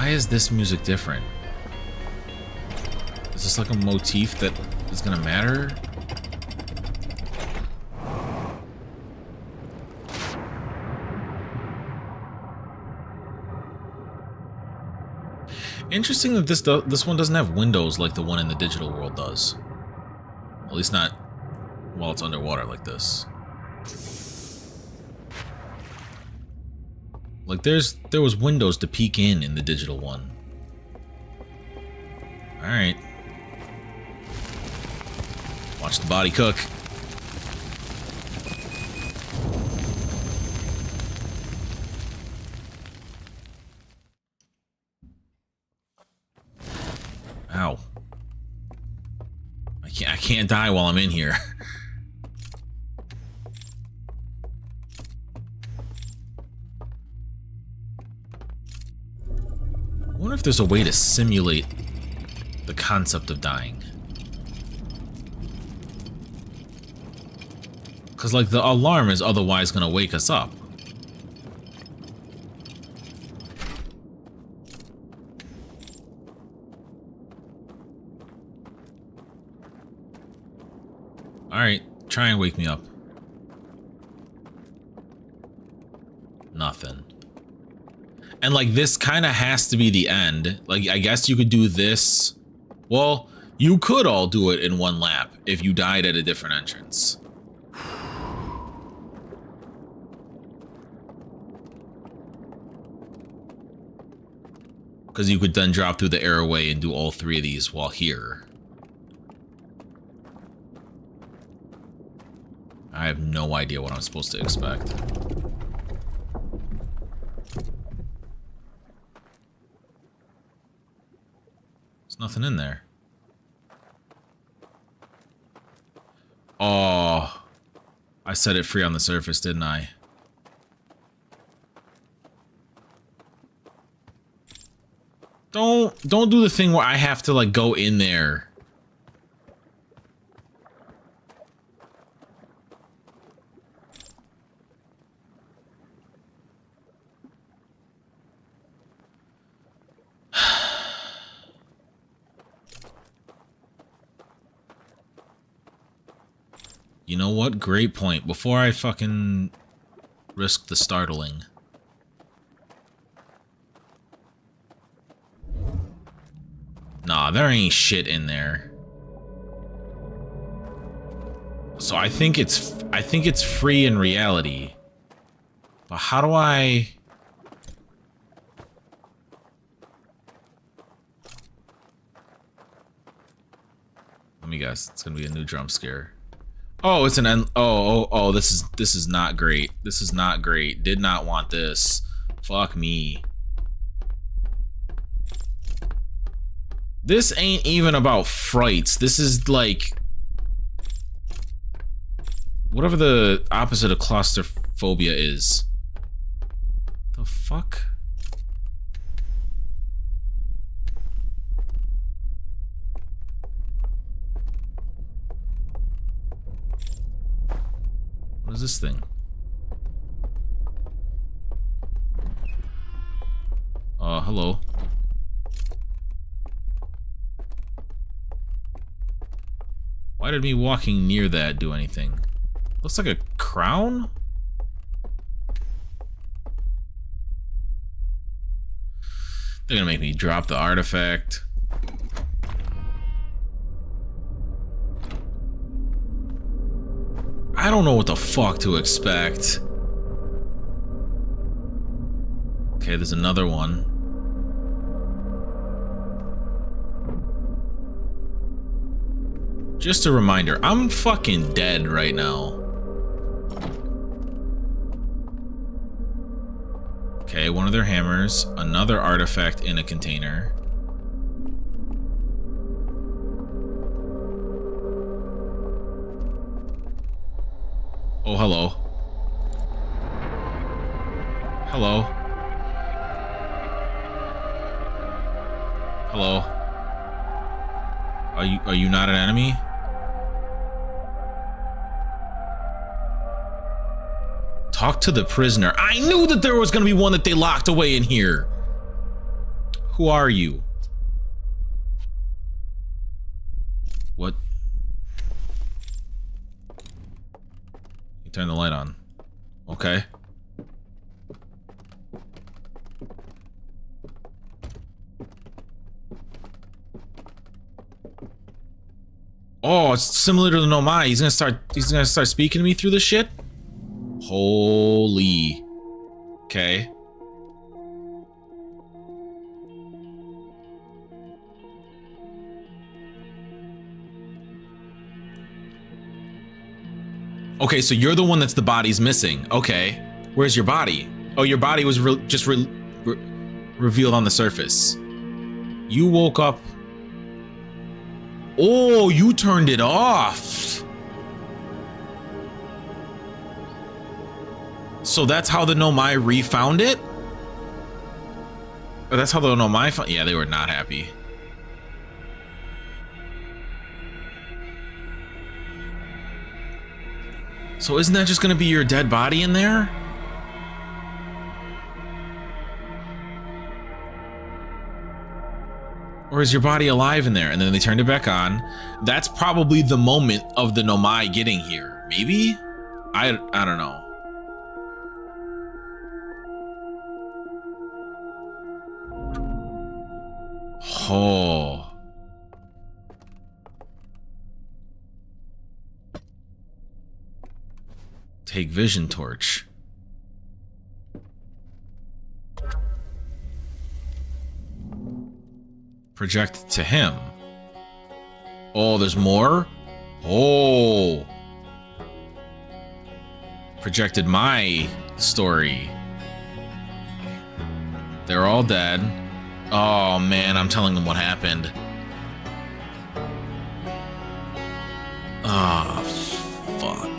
Why is this music different? Is this like a motif that is gonna matter? Interesting that this one doesn't have windows like the one in the digital world does. At least not while it's underwater like this. Like there was windows to peek in the digital one. All right. Watch the body cook. Ow. I can't die while I'm in here. I wonder if there's a way to simulate the concept of dying. Because, like, the alarm is otherwise going to wake us up. Alright, try and wake me up. Nothing. And, like, this kind of has to be the end. Like, I guess you could do this. Well, you could all do it in one lap if you died at a different entrance. Because you could then drop through the airway and do all three of these while here. I have no idea what I'm supposed to expect. There's nothing in there. Oh, I set it free on the surface, didn't I? Don't do the thing where I have to, like, go in there. You know what? Great point. Before I fucking risk the startling. Nah, there ain't shit in there. So I think it's free in reality. But how do I... Let me guess. It's gonna be a new jump scare. Oh, it's an end. Oh, this is not great. This is not great. Did not want this. Fuck me. This ain't even about frights. This is like whatever the opposite of claustrophobia is. The fuck? What is this thing? Hello. Why did me walking near that do anything? Looks like a crown? They're gonna make me drop the artifact. I don't know what the fuck to expect. Okay, there's another one. Just a reminder, I'm fucking dead right now. Okay, one of their hammers, another artifact in a container. Oh, hello. Hello. Hello. Are you not an enemy? Talk to the prisoner. I knew that there was gonna be one that they locked away in here. Who are you? What? You turn the light on. Okay. Oh, it's similar to the Nomai. He's gonna start speaking to me through this shit? Holy. Okay. Okay, so you're the one that's the body's missing. Okay. Where's your body? Oh, your body was revealed on the surface. You woke up. Oh, you turned it off. So that's how the Nomai refound it? Or that's how the Nomai found. Yeah, they were not happy. So isn't that just gonna be your dead body in there? Or is your body alive in there? And then they turned it back on. That's probably the moment of the Nomai getting here. Maybe? I don't know. Oh. Take vision torch. Project to him. Oh, there's more? Oh. Projected my story. They're all dead. Oh man, I'm telling them what happened. Ah, oh, fuck.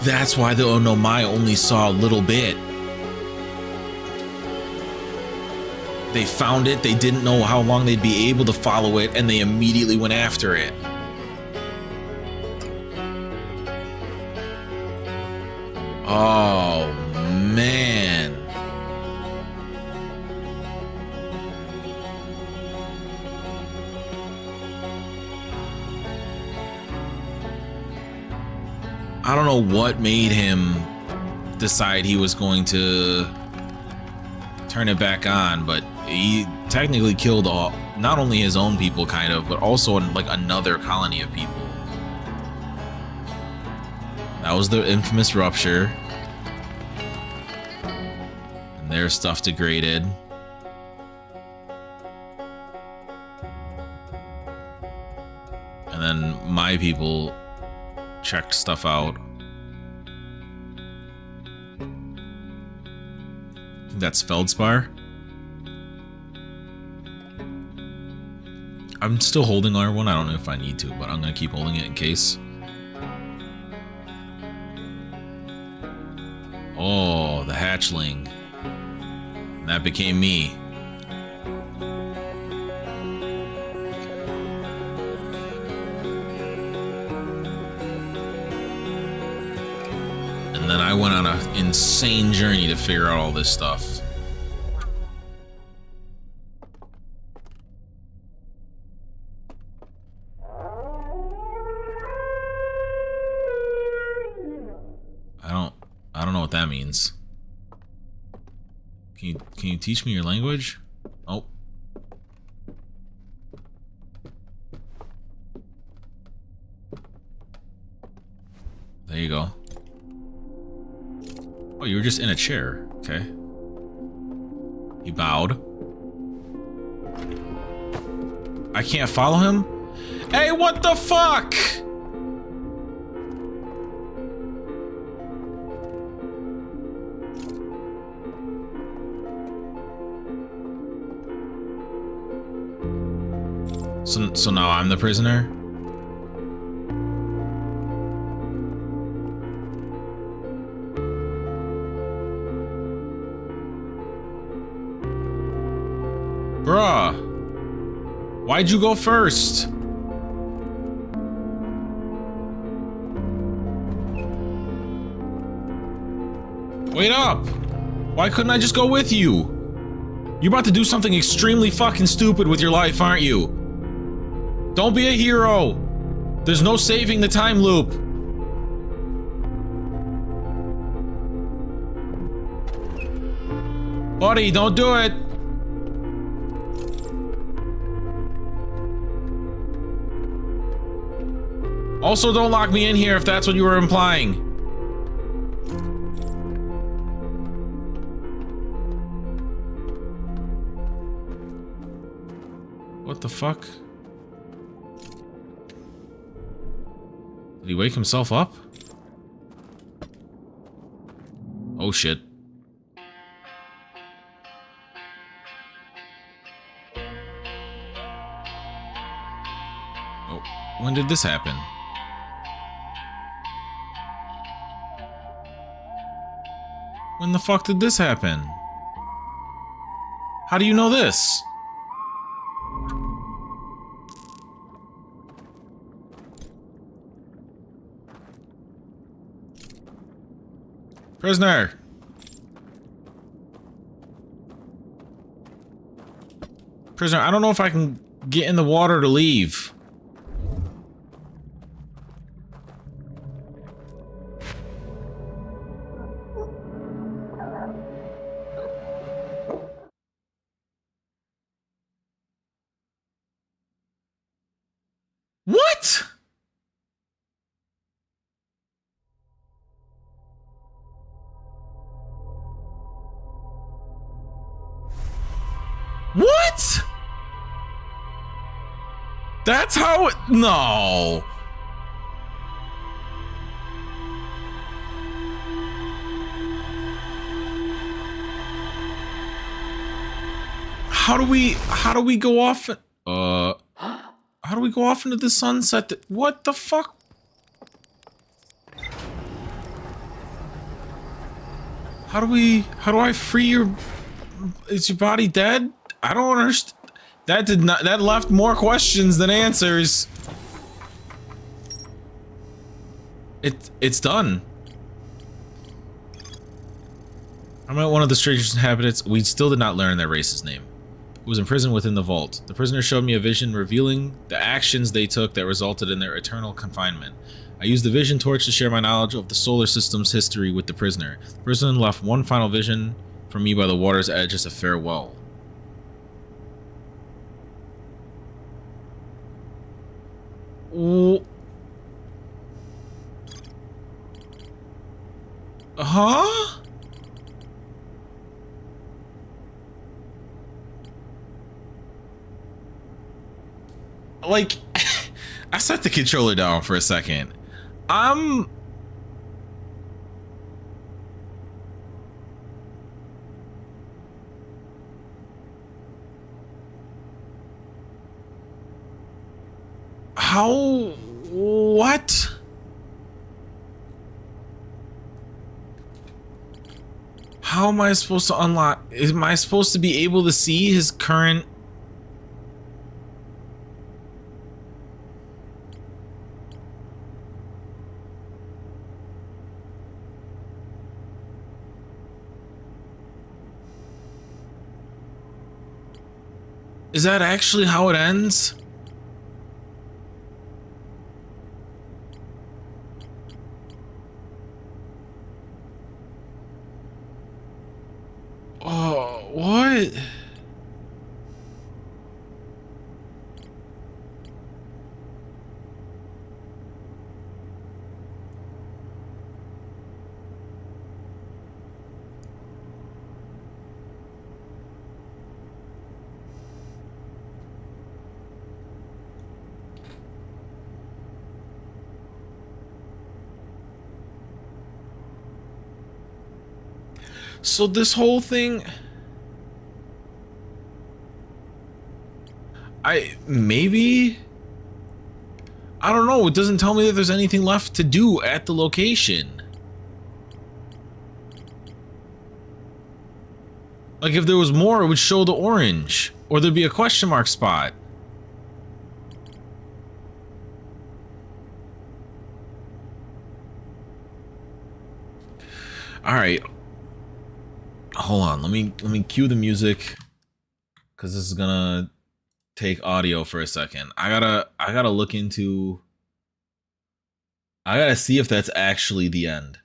That's why the Nomai only saw a little bit. They found it, they didn't know how long they'd be able to follow it, and they immediately went after it. Oh, man. I don't know what made him decide he was going to turn it back on, but he technically killed not only his own people, kind of, but also like another colony of people. That was the infamous rupture. And their stuff degraded. And then my people checked stuff out. I think that's Feldspar. I'm still holding R1. I don't know if I need to, but I'm gonna keep holding it in case. Oh, the hatchling. That became me. And then I went on an insane journey to figure out all this stuff. I don't know what that means. Can you teach me your language? Oh. There you go. Oh, you were just in a chair. Okay. He bowed. I can't follow him? Hey, what the fuck? So now I'm the prisoner? Bruh. Why'd you go first? Wait up! Why couldn't I just go with you? You're about to do something extremely fucking stupid with your life, aren't you? Don't be a hero! There's no saving the time loop. Buddy, don't do it! Also, don't lock me in here if that's what you were implying. What the fuck? Did he wake himself up? Oh shit. Oh, when did this happen? When the fuck did this happen? How do you know this? Prisoner! Prisoner, I don't know if I can get in the water to leave. What? What? That's how it... No. How do we go off? How do we go off into the sunset? What the fuck? How do I free your... Is your body dead? I don't understand. That left more questions than answers. It's done. I met one of the stranger's inhabitants. We still did not learn their race's name. Who was imprisoned within the vault. The prisoner showed me a vision revealing the actions they took that resulted in their eternal confinement. I used the vision torch to share my knowledge of the solar system's history with the prisoner. The prisoner left one final vision for me by the water's edge as a farewell. Huh? Like, I set the controller down for a second. How? What? How am I supposed to unlock? Am I supposed to be able to see his current? Is that actually how it ends? Oh, what? So this whole thing, maybe, I don't know, it doesn't tell me that there's anything left to do at the location. Like if there was more, it would show the orange, or there'd be a question mark spot. All right. hold on. Let me cue the music, because this is gonna take audio for a second. I gotta look into. I gotta see if that's actually the end.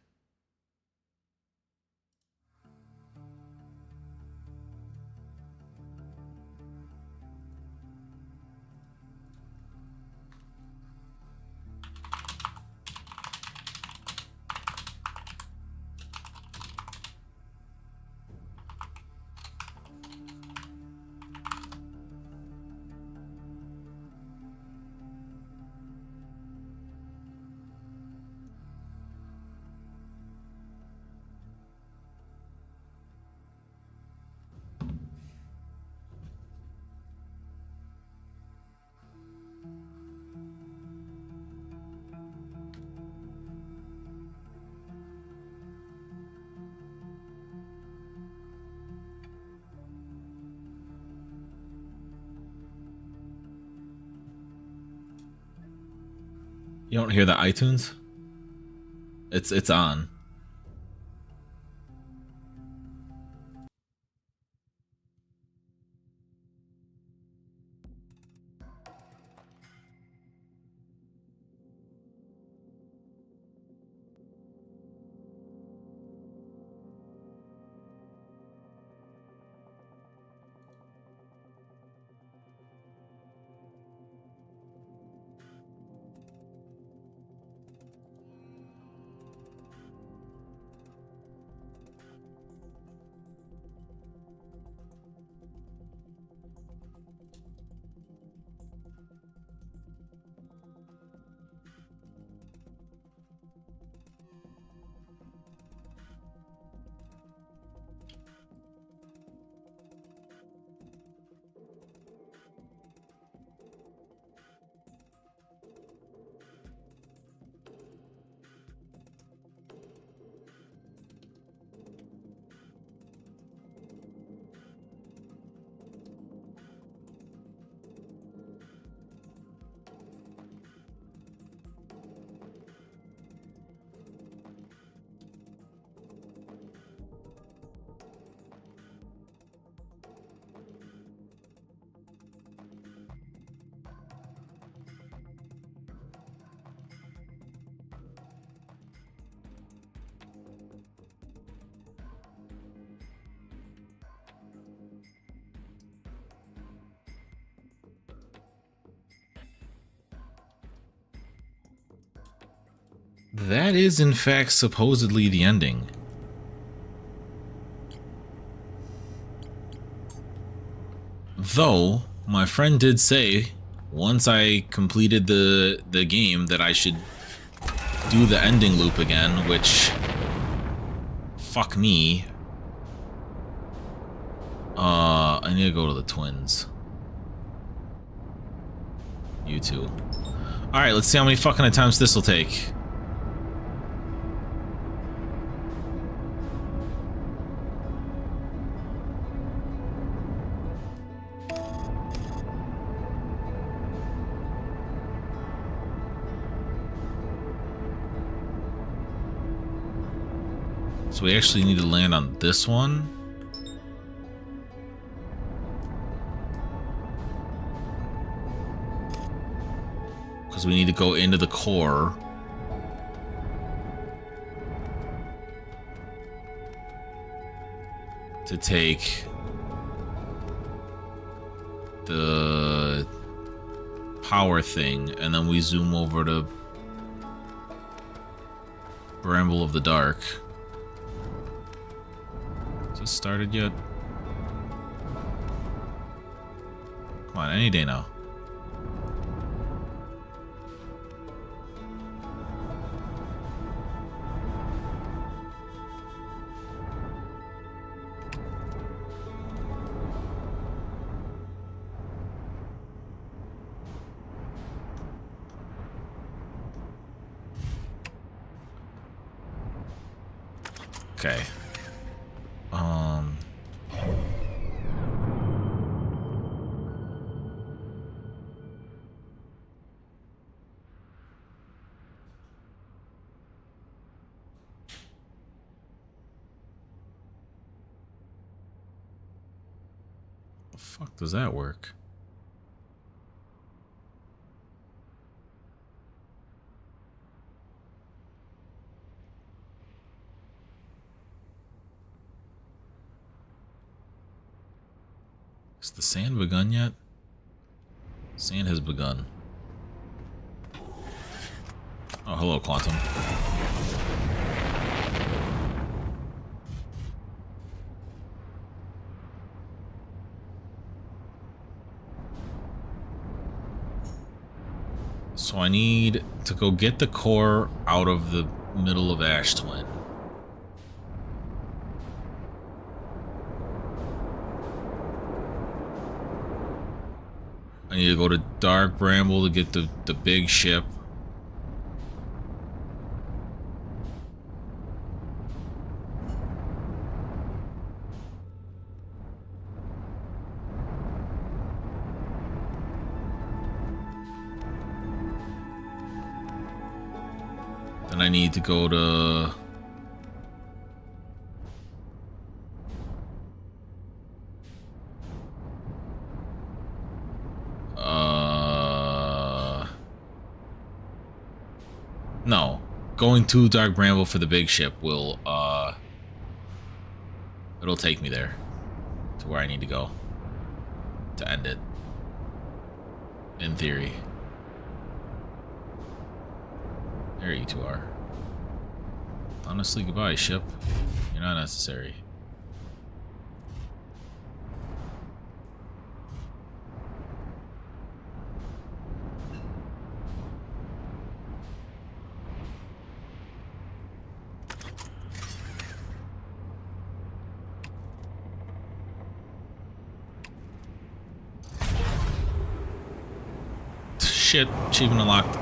You don't hear the iTunes? It's on. That is, in fact, supposedly the ending. Though, my friend did say, once I completed the game, that I should do the ending loop again, which... Fuck me. I need to go to the twins. You two. Alright, let's see how many fucking attempts this will take. So we actually need to land on this one. Because we need to go into the core. To take the power thing, and then we zoom over to Bramble of the Dark. Is this started yet? Come on, any day now. Okay. fuck does that work? Has the sand begun yet? Sand has begun. Oh, hello, Quantum. So I need to go get the core out of the middle of Ash Twin. I need to go to Dark Bramble to get the big ship. Then I need to go to... No. Going to Dark Bramble for the big ship will, it'll take me there. To where I need to go. To end it. In theory. There you two are. Honestly, goodbye, ship. You're not necessary. Shit, achievement unlocked.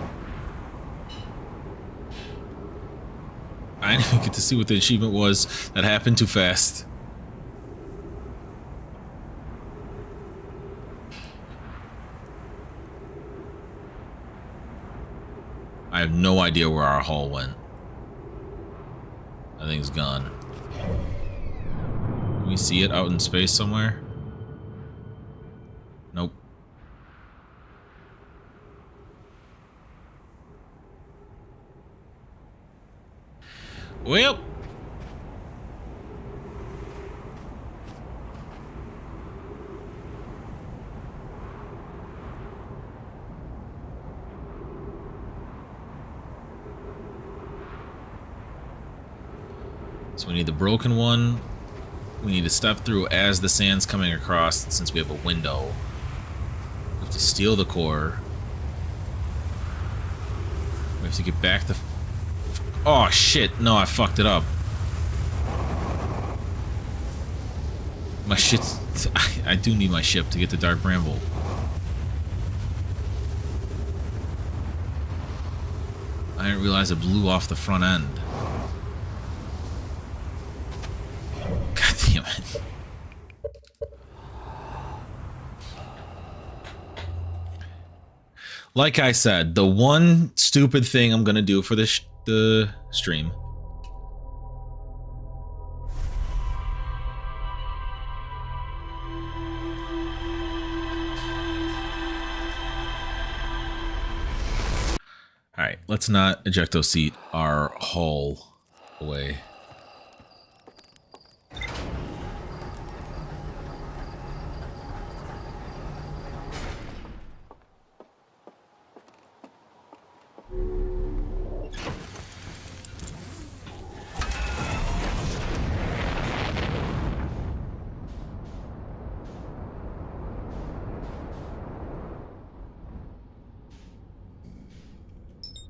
I didn't even get to see what the achievement was. That happened too fast. I have no idea where our hull went. That thing's gone. Can we see it out in space somewhere? Nope. Well, so we need the broken one. We need to step through as the sand's coming across since we have a window. We have to steal the core. We have to get back the... Oh shit, no, I fucked it up. My shit... I do need my ship to get to Dark Bramble. I didn't realize it blew off the front end. God damn it. Like I said, the one stupid thing I'm gonna do for this the stream Alright, let's not ejecto seat our hull away.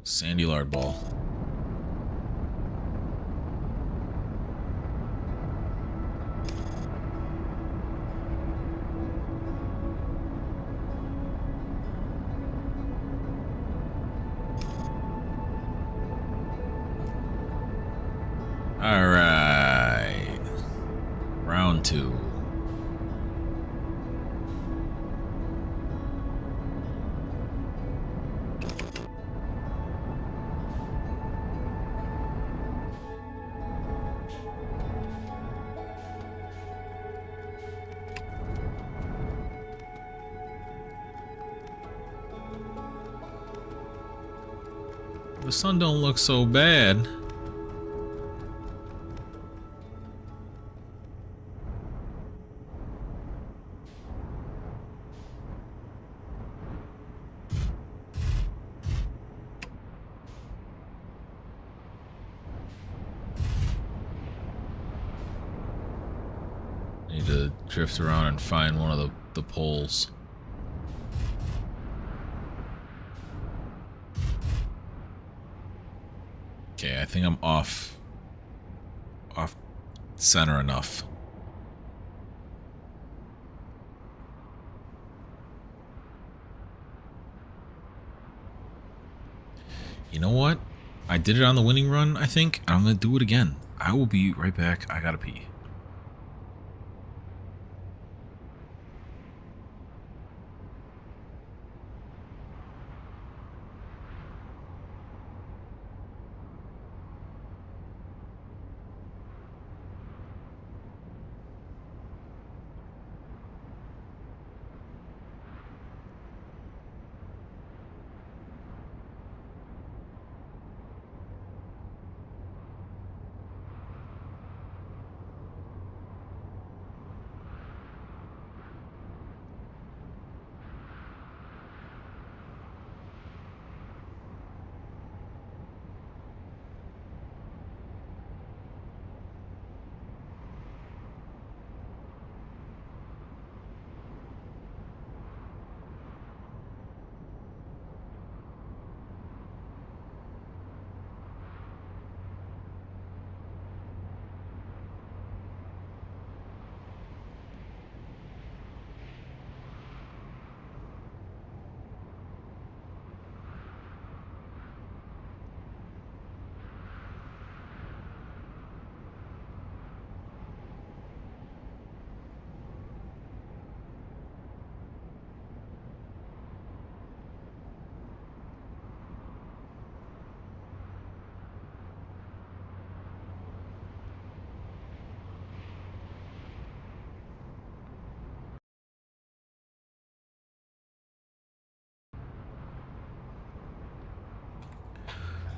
Sandy lard ball. All right. Round 2. The sun don't look so bad. Need to drift around and find one of the poles. Okay, I think I'm off center enough. You know what? I did it on the winning run, I think. I'm gonna do it again. I will be right back. I gotta pee.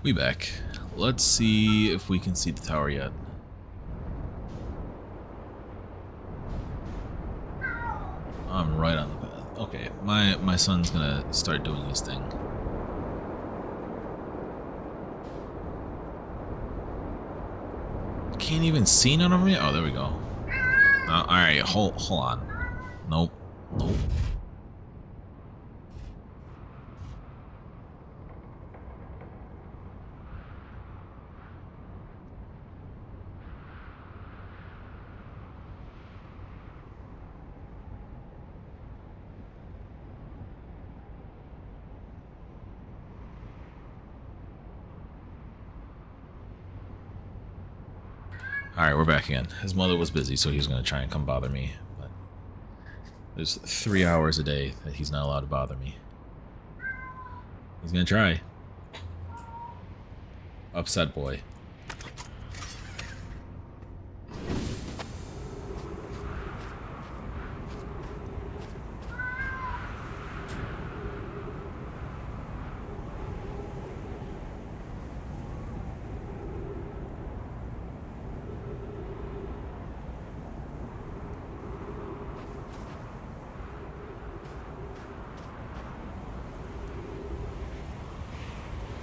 We back. Let's see if we can see the tower yet. I'm right on the path. Okay, my son's gonna start doing his thing. Can't even see none of me? Oh, there we go. Alright, hold on. Nope. Nope. Alright, we're back again. His mother was busy, so he was going to try and come bother me. But there's 3 hours a day that he's not allowed to bother me. He's going to try. Upset boy.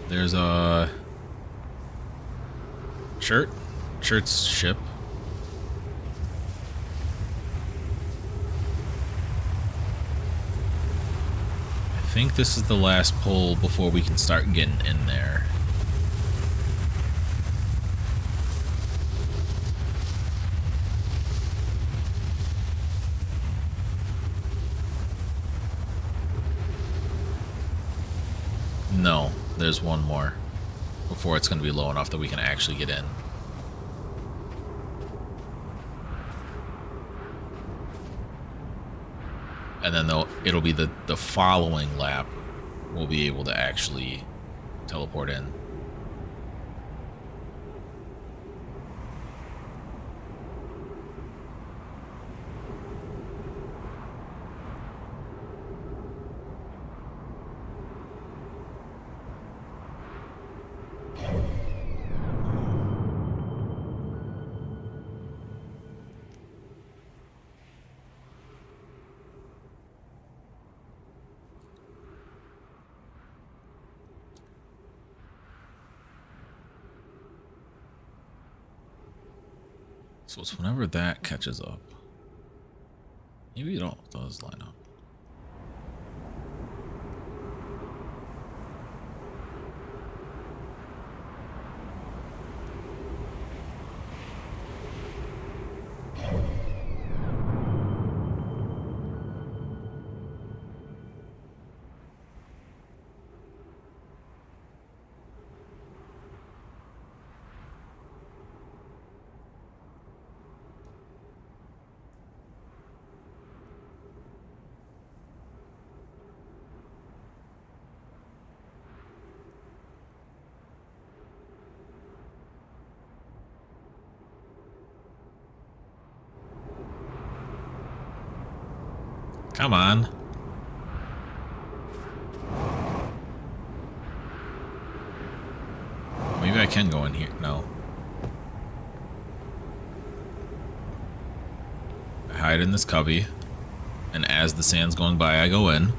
There's a Churt's ship. I think this is the last pull before we can start getting in there. No. There's one more before it's going to be low enough that we can actually get in. And then it'll be the following lap we'll be able to actually teleport in. So it's whenever that catches up. Maybe it all does line up. Come on. Maybe I can go in here. No. I hide in this cubby, and as the sand's going by, I go in.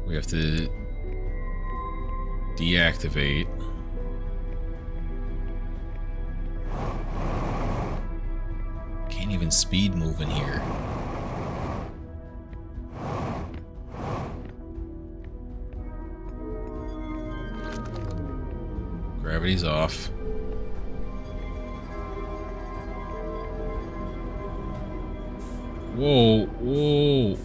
We have to deactivate. Can't even speed move in here. Gravity's off. Whoa, whoa.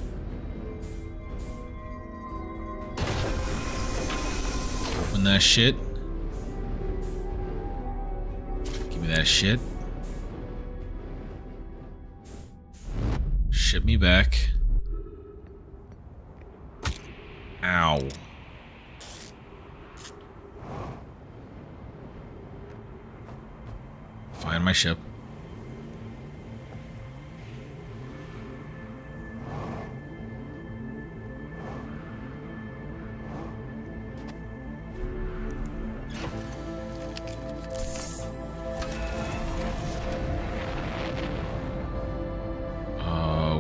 That shit. Give me that shit. Ship me back. Ow. Find my ship.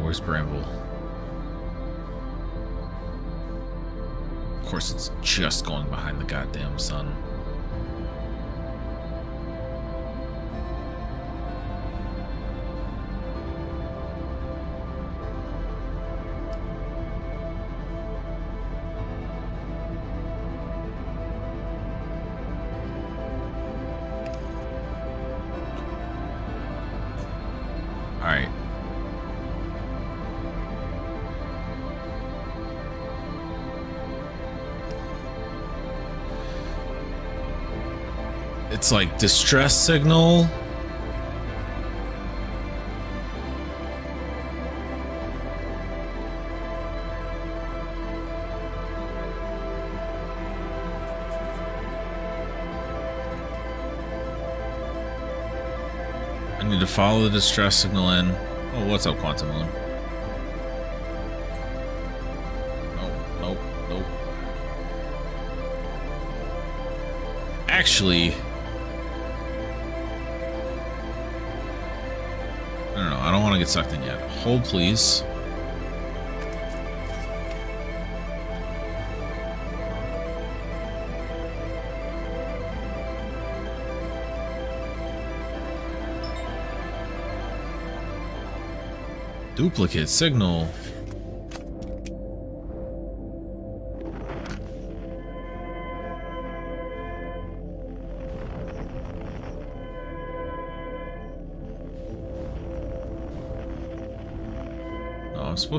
Where's Bramble? Of course, it's just going behind the goddamn sun. All right. It's like distress signal. I need to follow the distress signal in. Oh, what's up, Quantum Moon? Nope, nope. Actually, I don't want to get sucked in yet. Hold, please. Duplicate signal.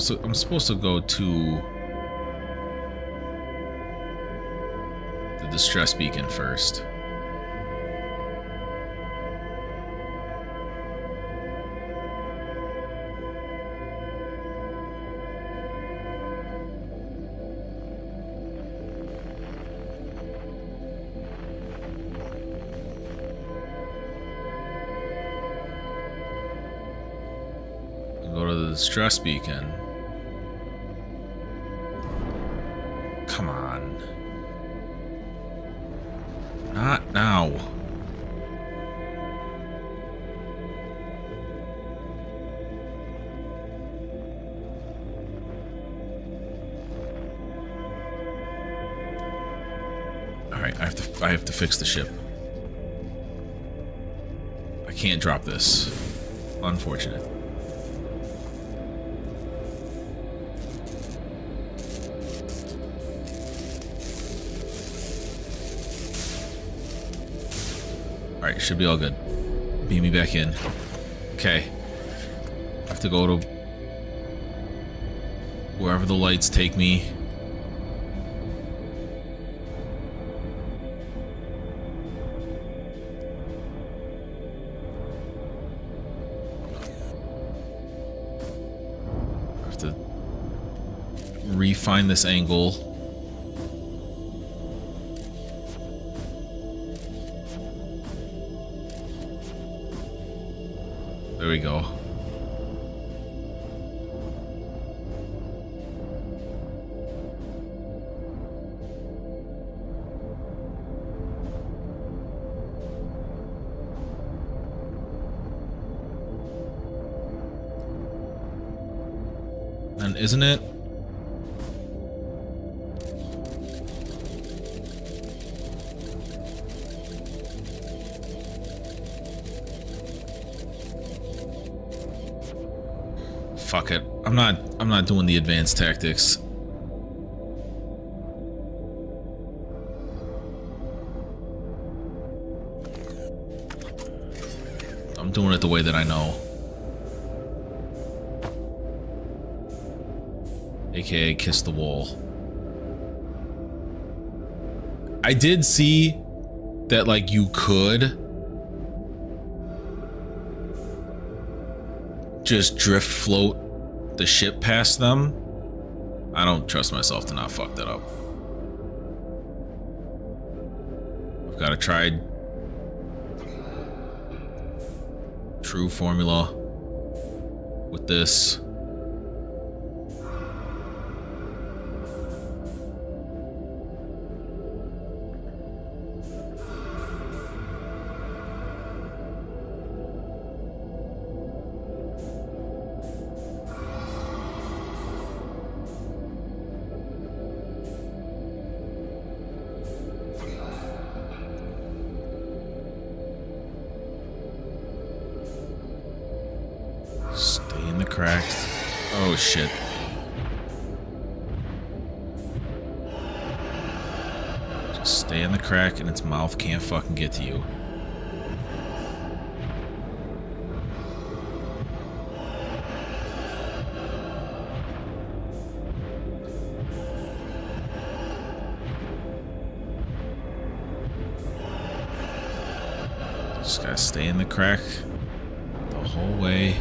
I'm supposed to go to the distress beacon first. Go to the distress beacon. Come on. Not now. Alright, I have to fix the ship. I can't drop this. Unfortunate. Alright, should be all good. Beam me back in. Okay. I have to go to wherever the lights take me. I have to refine this angle. There we go. And isn't it? Fuck it. I'm not doing the advanced tactics. I'm doing it the way that I know. AKA kiss the wall. I did see that, like, you could just drift float the ship past them. I don't trust myself to not fuck that up. I've got to try true formula with this. Stay in the crack. Oh shit. Just stay in the crack and its mouth can't fucking get to you. Just gotta stay in the crack the whole way.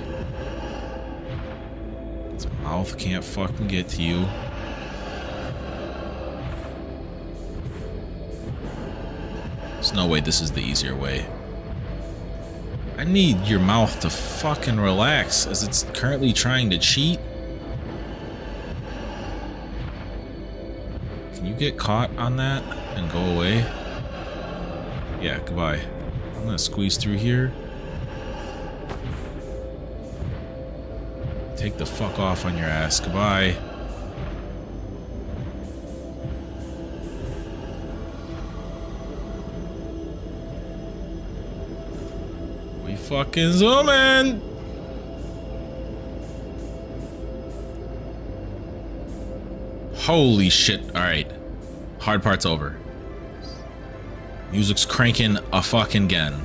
Its mouth can't fucking get to you. There's no way this is the easier way. I need your mouth to fucking relax as it's currently trying to cheat. Can you get caught on that and go away? Yeah, goodbye. I'm gonna squeeze through here. Take the fuck off on your ass. Goodbye. We fucking zooming. Holy shit. Alright. Hard part's over. Music's cranking a fucking again.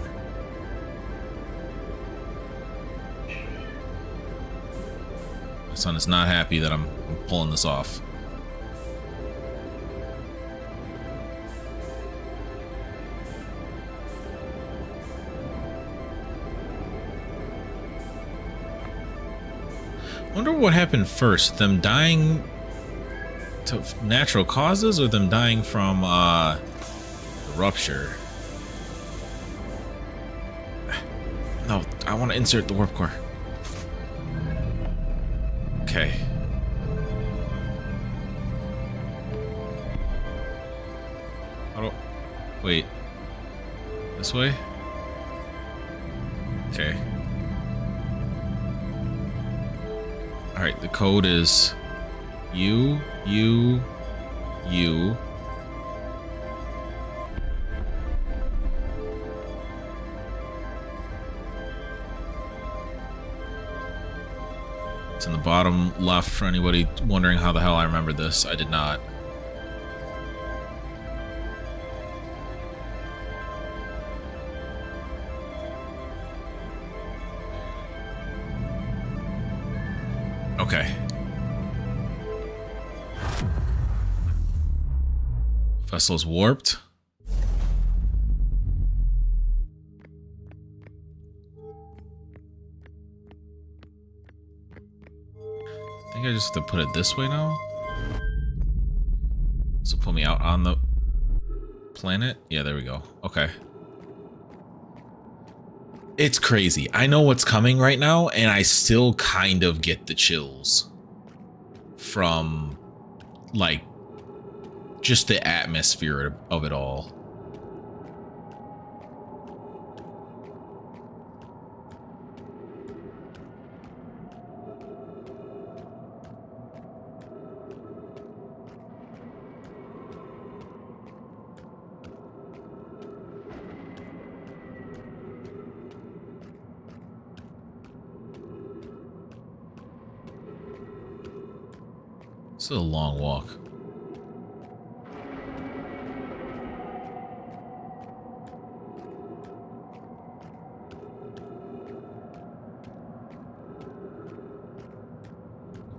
My son is not happy that I'm pulling this off. Wonder what happened first, them dying to natural causes or them dying from the rupture? No, I want to insert the warp core. Okay. How do... Wait. This way? Okay. Alright, the code is U. It's in the bottom left for anybody wondering how the hell I remembered this. I did not. Okay. Vessel's warped. I think I just have to put it this way now. So pull me out on the planet. Yeah, there we go. Okay. It's crazy. I know what's coming right now, and I still kind of get the chills from, like, just the atmosphere of it all. It's a long walk.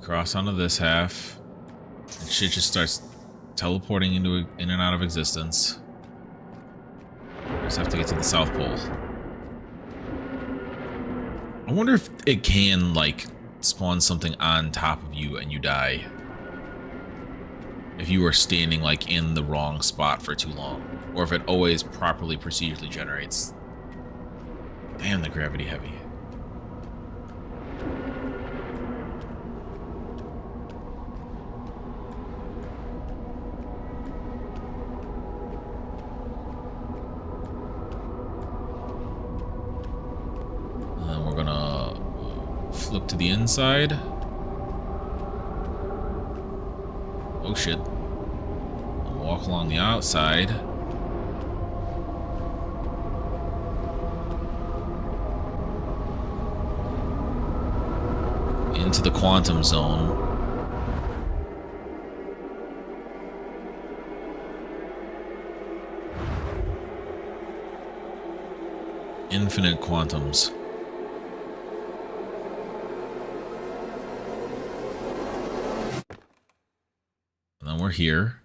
Cross onto this half, and shit just starts teleporting in and out of existence. Just have to get to the South Pole. I wonder if it can, like, spawn something on top of you and you die. If you were standing, like, in the wrong spot for too long. Or if it always properly procedurally generates. Damn, the gravity heavy. And then we're gonna flip to the inside. Oh shit. I'll walk along the outside. Into the quantum zone. Infinite quantums. We're here,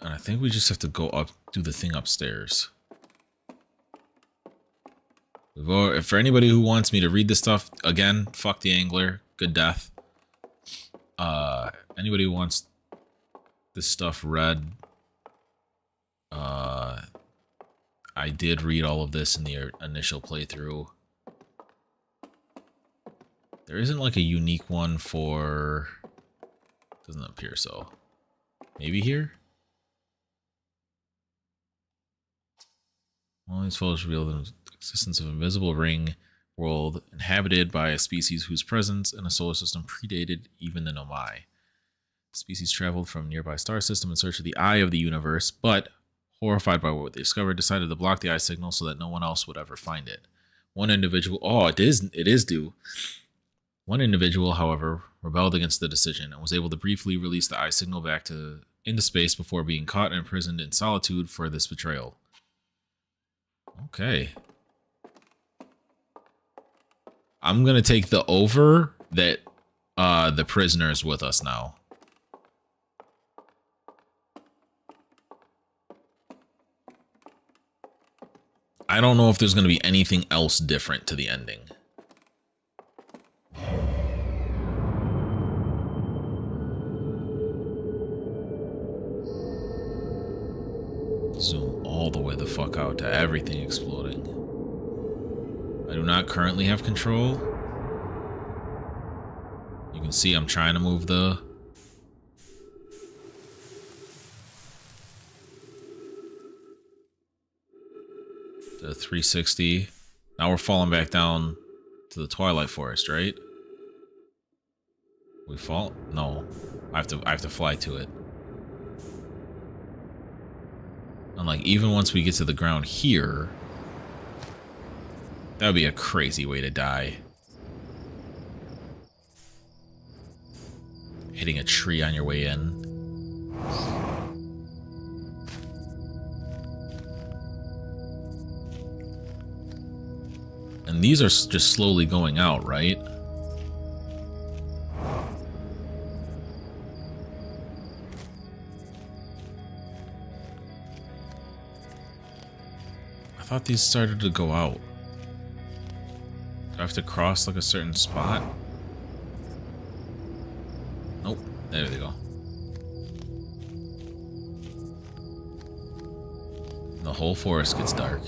and I think we just have to go up, do the thing upstairs. For anybody who wants me to read this stuff again, fuck the angler, good death. Anybody who wants this stuff read, I did read all of this in the initial playthrough. There isn't like a unique one for... Doesn't appear so. Maybe here? All these photos reveal the existence of an invisible ring world inhabited by a species whose presence in a solar system predated even the Nomai. The species traveled from a nearby star system in search of the eye of the universe, but, horrified by what they discovered, decided to block the eye signal so that no one else would ever find it. One individual... Oh, it is due. One individual, however, rebelled against the decision and was able to briefly release the eye signal back into space before being caught and imprisoned in solitude for this betrayal. Okay. I'm gonna take the over that the prisoner is with us now. I don't know if there's gonna be anything else different to the ending. Zoom all the way the fuck out to everything exploding. I do not currently have control. You can see I'm trying to move the... to 360. Now we're falling back down to the Twilight Forest, right? We fall? No. I have to fly to it. And like even once we get to the ground here, that would be a crazy way to die. Hitting a tree on your way in. And these are just slowly going out, right? I thought these started to go out. Do I have to cross like a certain spot? Nope. There they go. The whole forest gets dark.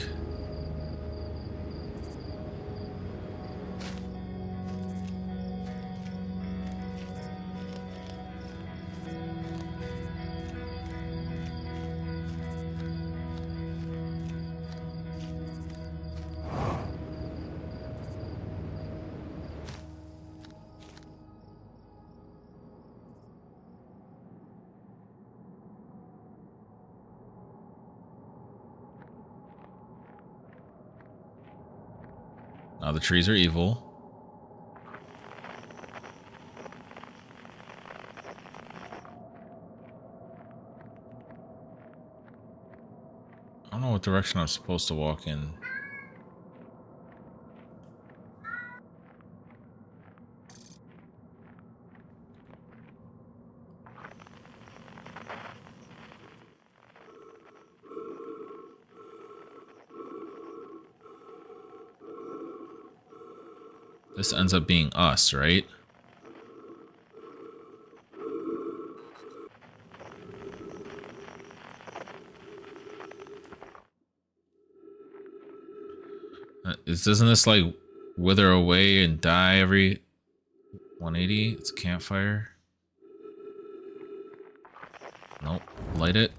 Now the trees are evil. I don't know what direction I'm supposed to walk in. This ends up being us, right? Doesn't this like wither away and die every 180? It's a campfire. Nope. Light it.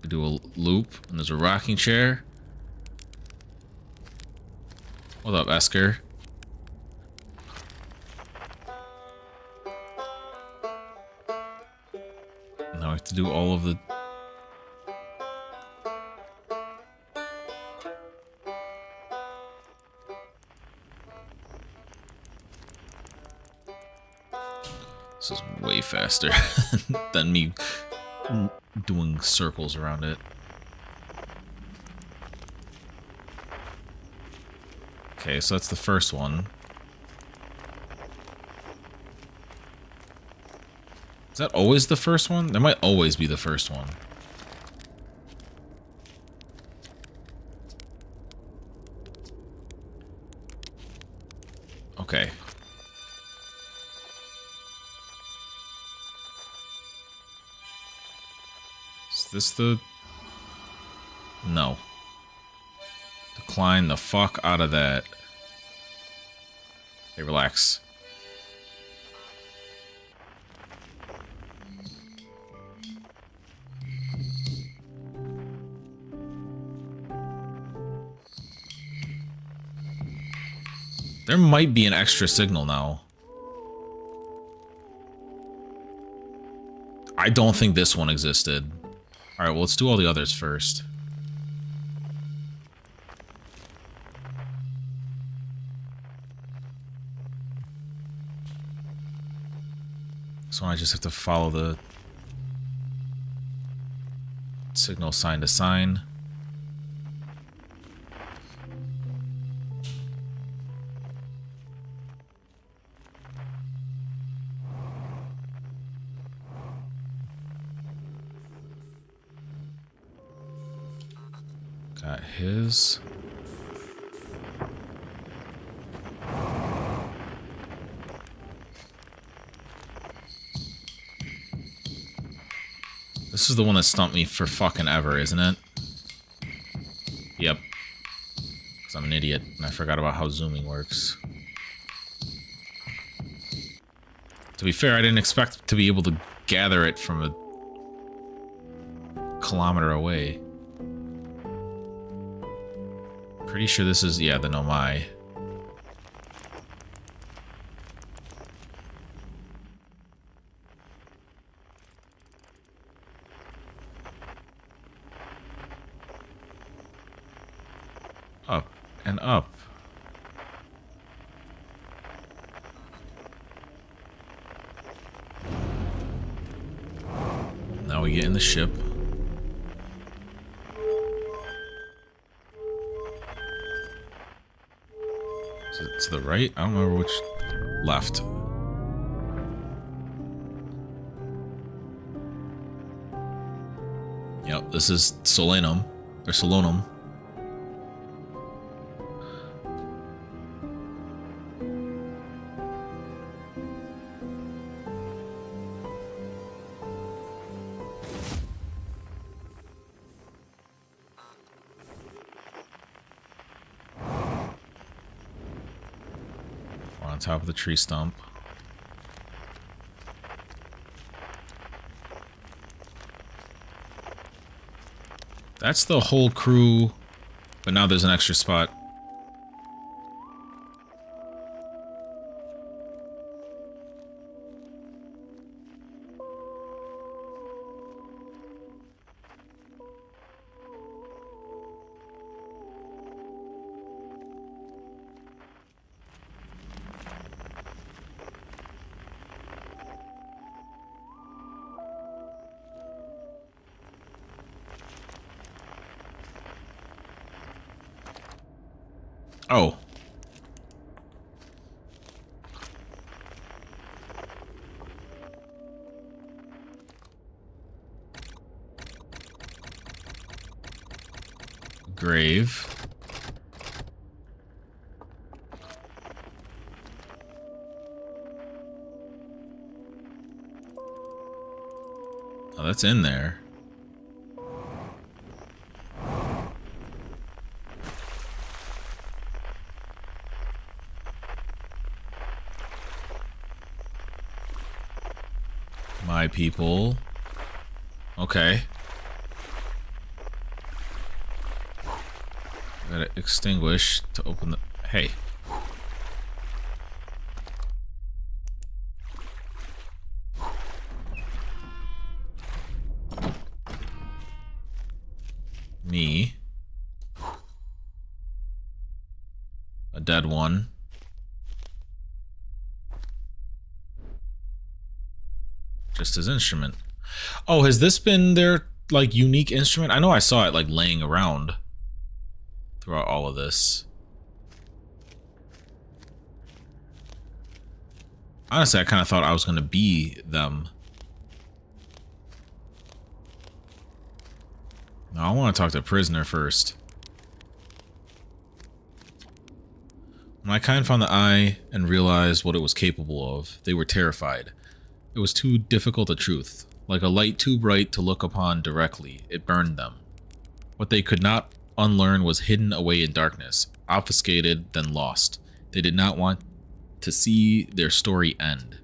We do a loop, and there's a rocking chair. What up, Esker? Now I have to do all of the... This is way faster than me doing circles around it. Okay, so that's the first one. Is that always the first one? That might always be the first one. Okay. Is this the... No. Decline the fuck out of that. Okay, relax. There might be an extra signal now. I don't think this one existed. Alright, well, let's do all the others first. So I just have to follow the signal sign to sign. Got his. This is the one that stumped me for fucking ever, isn't it? Yep. Because I'm an idiot and I forgot about how zooming works. To be fair, I didn't expect to be able to gather it from a kilometer away. Pretty sure this is, yeah, the Nomai. Up and up. Now we get in the ship. Is it to the right? I don't remember which. Left. Yep, this is Solanum. Or Solonum. Top of the tree stump. That's the whole crew, but now there's an extra spot. Oh. Grave. Oh, that's in there. My people. Okay. Gotta extinguish to open the... Hey. Me. A dead one. Just his instrument. Oh, has this been their, like, unique instrument? I know I saw it, like, laying around throughout all of this. Honestly, I kind of thought I was going to be them. No, I want to talk to a prisoner first. When my kind found the eye and realized what it was capable of, they were terrified. It was too difficult a truth. Like a light too bright to look upon directly, it burned them. What they could not unlearn was hidden away in darkness, obfuscated, then lost. They did not want to see their story end.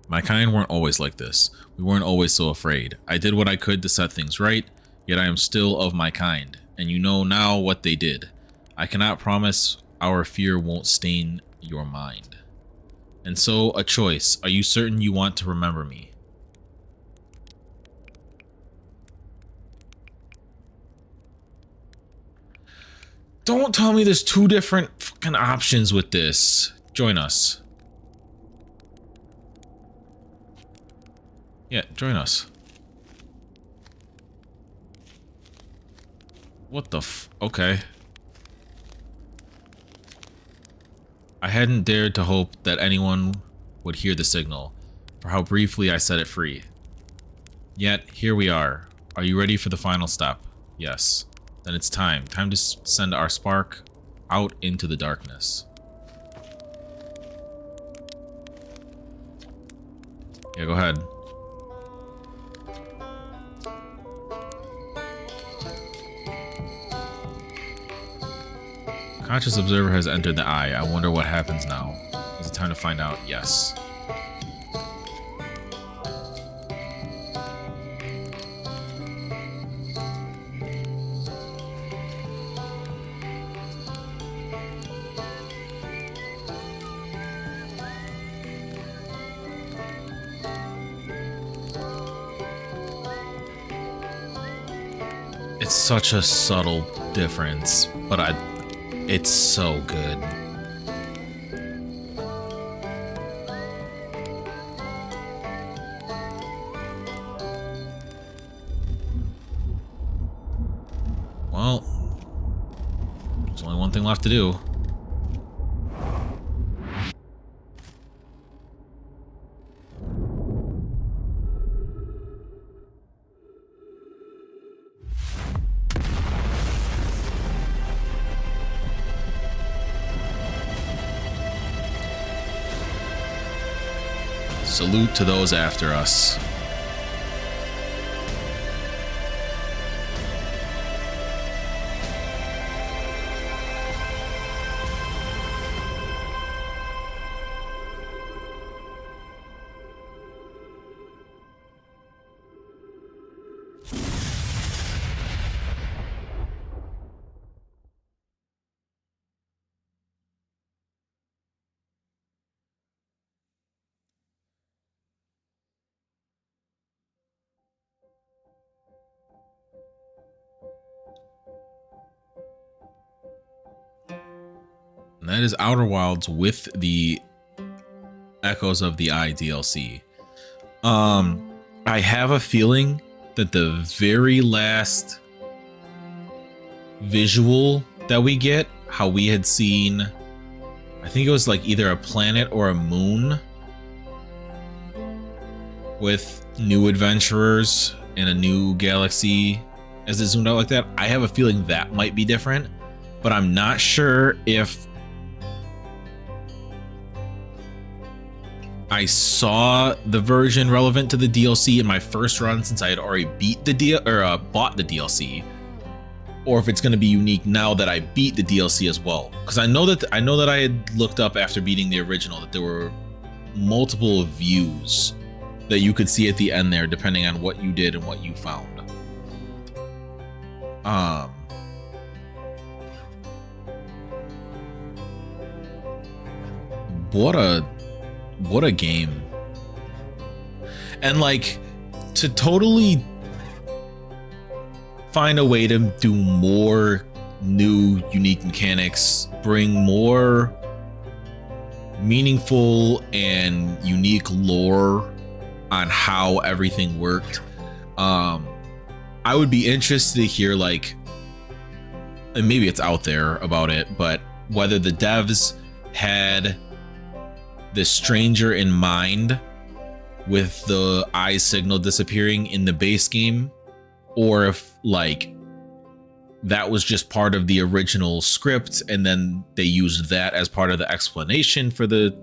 My kind weren't always like this. We weren't always so afraid. I did what I could to set things right, yet I am still of my kind, and you know now what they did. I cannot promise our fear won't stain your mind. And so, a choice. Are you certain you want to remember me? Don't tell me there's two different fucking options with this. Join us. Yeah, join us. What the f... Okay. I hadn't dared to hope that anyone would hear the signal, for how briefly I set it free. Yet, here we are. Are you ready for the final step? Yes. Then it's time. Time to send our spark out into the darkness. Yeah, go ahead. Conscious observer has entered the eye. I wonder what happens now. Is it time to find out? Yes. It's such a subtle difference, but it's so good. Well, there's only one thing left to do. Salute to those after us. And that is Outer Wilds with the Echoes of the Eye DLC. I have a feeling that the very last visual that we get, how we had seen, I think it was like either a planet or a moon with new adventurers in a new galaxy as it zoomed out like that. I have a feeling that might be different, but I'm not sure if I saw the version relevant to the DLC in my first run since I had already beat the bought the DLC, or if it's going to be unique now that I beat the DLC as well. Because I know that I had looked up after beating the original that there were multiple views that you could see at the end there, depending on what you did and what you found. What a game. And like, to totally find a way to do more new unique mechanics, bring more meaningful and unique lore on how everything worked. I would be interested to hear, like, and maybe it's out there about it, but whether the devs had the stranger in mind with the eye signal disappearing in the base game, or if like that was just part of the original script and then they used that as part of the explanation for the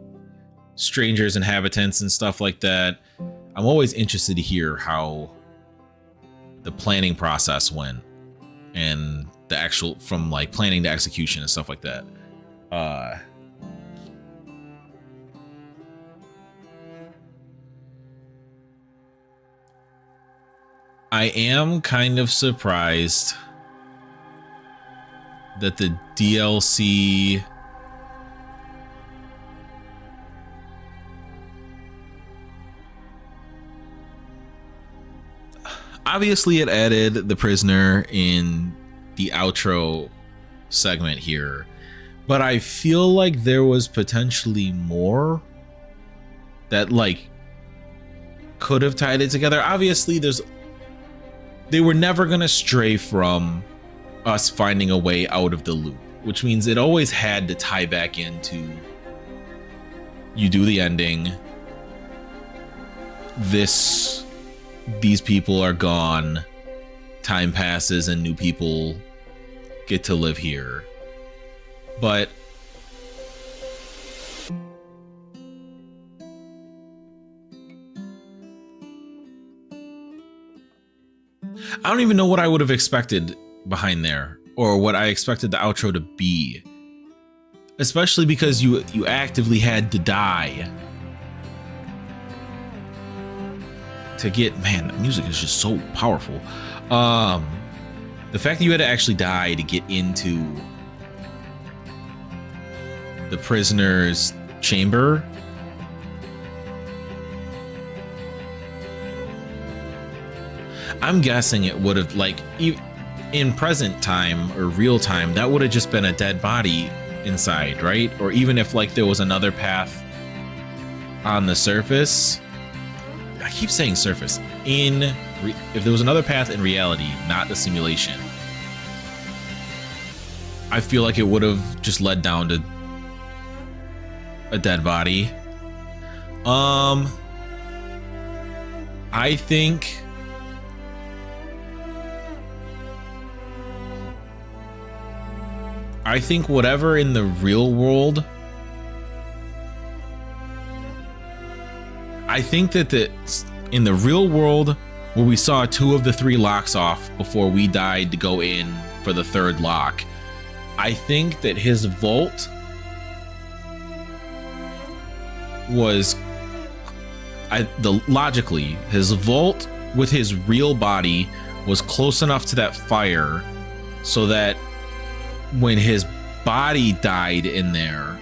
strangers, inhabitants and stuff like that. I'm always interested to hear how the planning process went and the actual, from like planning to execution and stuff like that. I am kind of surprised that the DLC obviously it added the prisoner in the outro segment here, but I feel like there was potentially more that like could have tied it together. Obviously they were never going to stray from us finding a way out of the loop, which means it always had to tie back into, you do the ending, these people are gone, time passes and new people get to live here. But I don't even know what I would have expected behind there, or what I expected the outro to be. Especially because you actively had to die to get, man, the music is just so powerful. The fact that you had to actually die to get into the prisoner's chamber, I'm guessing it would have, like, in present time or real time, that would have just been a dead body inside, right? Or even if like there was another path on the surface, I keep saying surface, if there was another path in reality, not the simulation, I feel like it would have just led down to a dead body. I think whatever in the real world, I think that in the real world where we saw 2 of the 3 locks off before we died to go in for the 3rd lock, I think that his vault was logically his vault with his real body was close enough to that fire so that when his body died in there,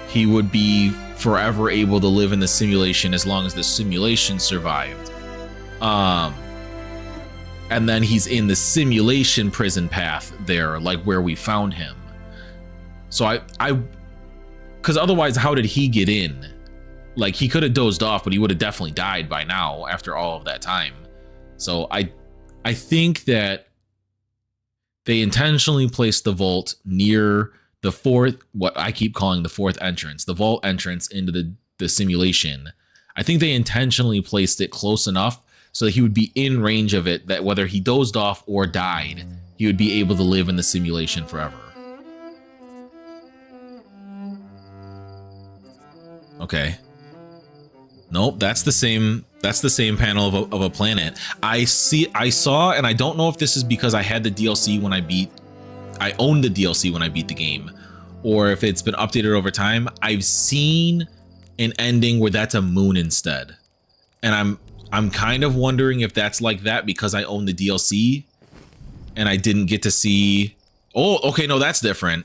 he would be forever able to live in the simulation as long as the simulation survived. And then he's in the simulation prison path there, like where we found him. So because otherwise, how did he get in? Like, he could have dozed off, but he would have definitely died by now after all of that time. So I think that they intentionally placed the vault near the 4th, what I keep calling the 4th entrance, the vault entrance into the simulation. I think they intentionally placed it close enough so that he would be in range of it, that whether he dozed off or died, he would be able to live in the simulation forever. Okay. Nope, that's the same panel of a planet. I saw, and I don't know if this is because I had the DLC when I owned the DLC when I beat the game, or if it's been updated over time. I've seen an ending where that's a moon instead. And I'm kind of wondering if that's like that because I own the DLC and I didn't get to see. Oh, okay, no, that's different.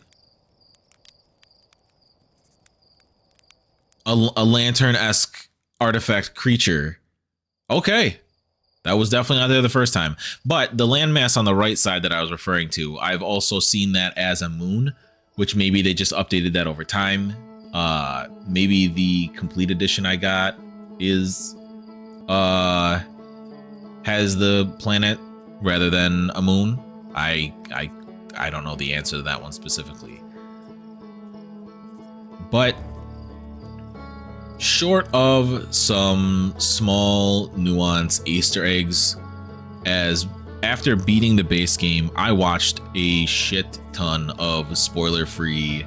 A lantern-esque artifact creature. Okay, that was definitely not there the first time. But the landmass on the right side that I was referring to, I've also seen that as a moon, which maybe they just updated that over time. Maybe the complete edition I got is has the planet rather than a moon. I don't know the answer to that one specifically. But short of some small nuance Easter eggs, as after beating the base game, I watched a shit ton of spoiler-free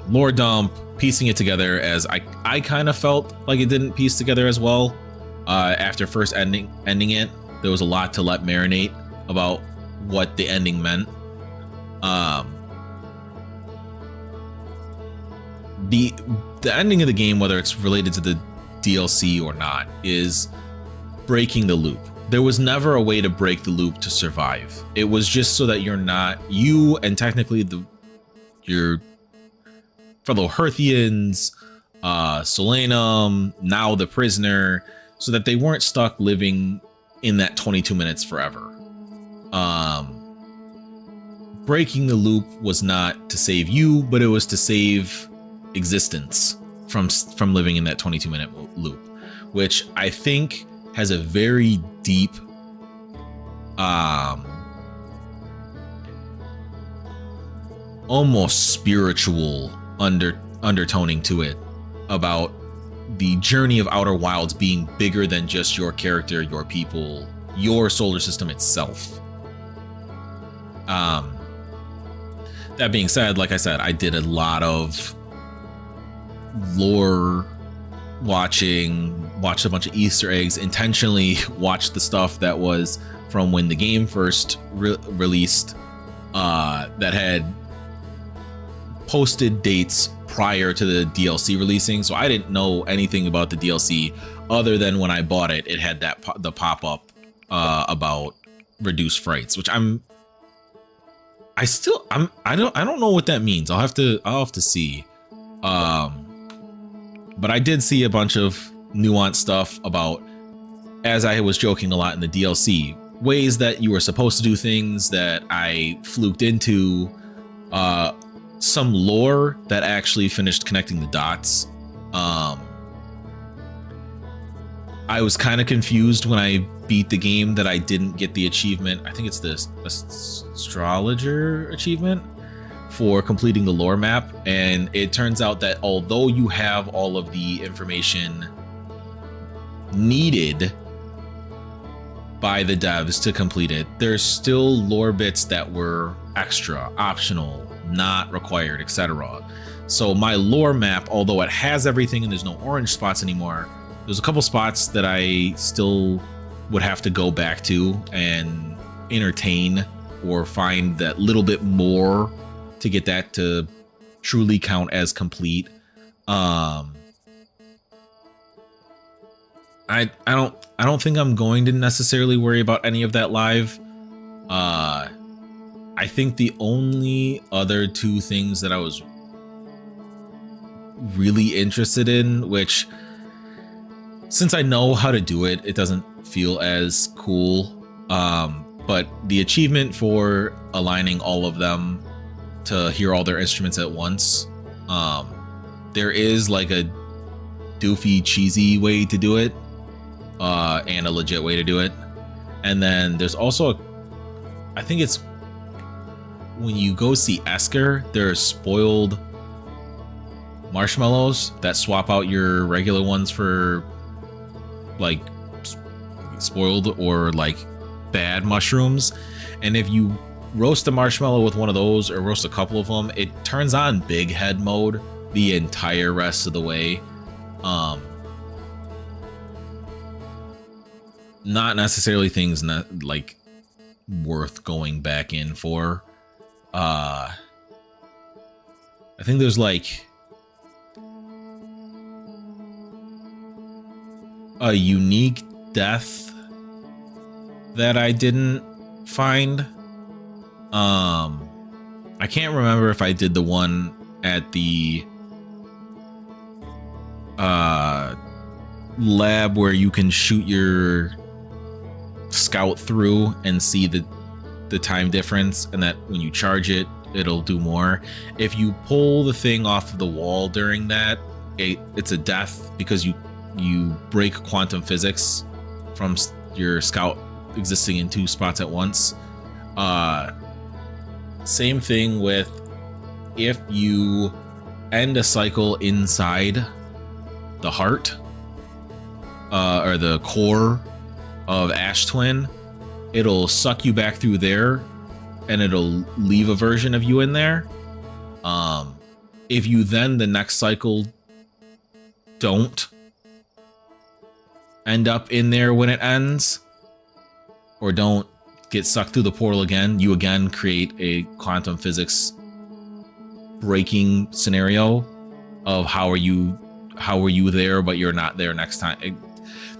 lore dump, piecing it together, as I kind of felt like it didn't piece together as well. After first ending it, there was a lot to let marinate about what the ending meant. The ending of the game, whether it's related to the DLC or not, is breaking the loop. There was never a way to break the loop to survive. It was just so that you and technically your fellow Hearthians, Solanum, now the prisoner, so that they weren't stuck living in that 22 minutes forever. Breaking the loop was not to save you, but it was to save existence from living in that 22-minute loop, which I think has a very deep almost spiritual undertoning to it, about the journey of Outer Wilds being bigger than just your character, your people, your solar system itself. That being said, like I said, I did a lot of lore watching, watched a bunch of Easter eggs, intentionally watched the stuff that was from when the game first released, that had posted dates prior to the DLC releasing. So I didn't know anything about the DLC other than when I bought it, it had the pop-up about reduced frights, which I don't know what that means. I'll have to see. But I did see a bunch of nuanced stuff about, as I was joking a lot in the DLC, ways that you were supposed to do things that I fluked into, some lore that actually finished connecting the dots. I was kind of confused when I beat the game that I didn't get the achievement. I think it's the astrologer achievement for completing the lore map. And it turns out that although you have all of the information needed by the devs to complete it, there's still lore bits that were extra, optional, not required, etc. So my lore map, although it has everything and there's no orange spots anymore, there's a couple spots that I still would have to go back to and entertain or find that little bit more to get that to truly count as complete. I don't think I'm going to necessarily worry about any of that live. I think the only other two things that I was really interested in, which since I know how to do it, it doesn't feel as cool. But the achievement for aligning all of them to hear all their instruments at once, there is like a doofy, cheesy way to do it, and a legit way to do it. And then there's also I think it's when you go see Esker, there are spoiled marshmallows that swap out your regular ones for like spoiled or like bad mushrooms. And if you roast a marshmallow with one of those or roast a couple of them, it turns on big head mode the entire rest of the way. Not necessarily things not like worth going back in for. I think there's like a unique death that I didn't find. I can't remember if I did the one at the lab where you can shoot your scout through and see the time difference, and that when you charge it, it'll do more. If you pull the thing off of the wall during that, it's a death because you break quantum physics from your scout existing in two spots at once. Same thing with if you end a cycle inside the heart or the core of Ash Twin, it'll suck you back through there and it'll leave a version of you in there. If you then the next cycle don't end up in there when it ends, or don't get sucked through the portal again, you again create a quantum physics breaking scenario of how are you there but you're not there next time.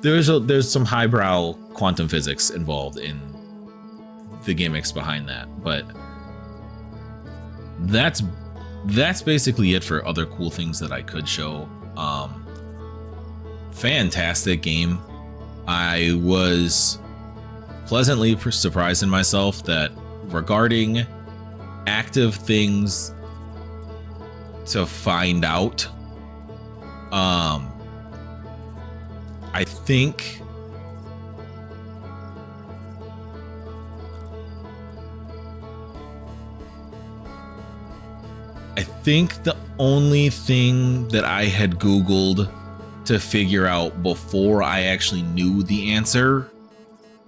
There's some highbrow quantum physics involved in the gimmicks behind that, but that's basically it for other cool things that I could show. Fantastic game. I was pleasantly surprised in myself that regarding active things to find out, I think the only thing that I had Googled to figure out before I actually knew the answer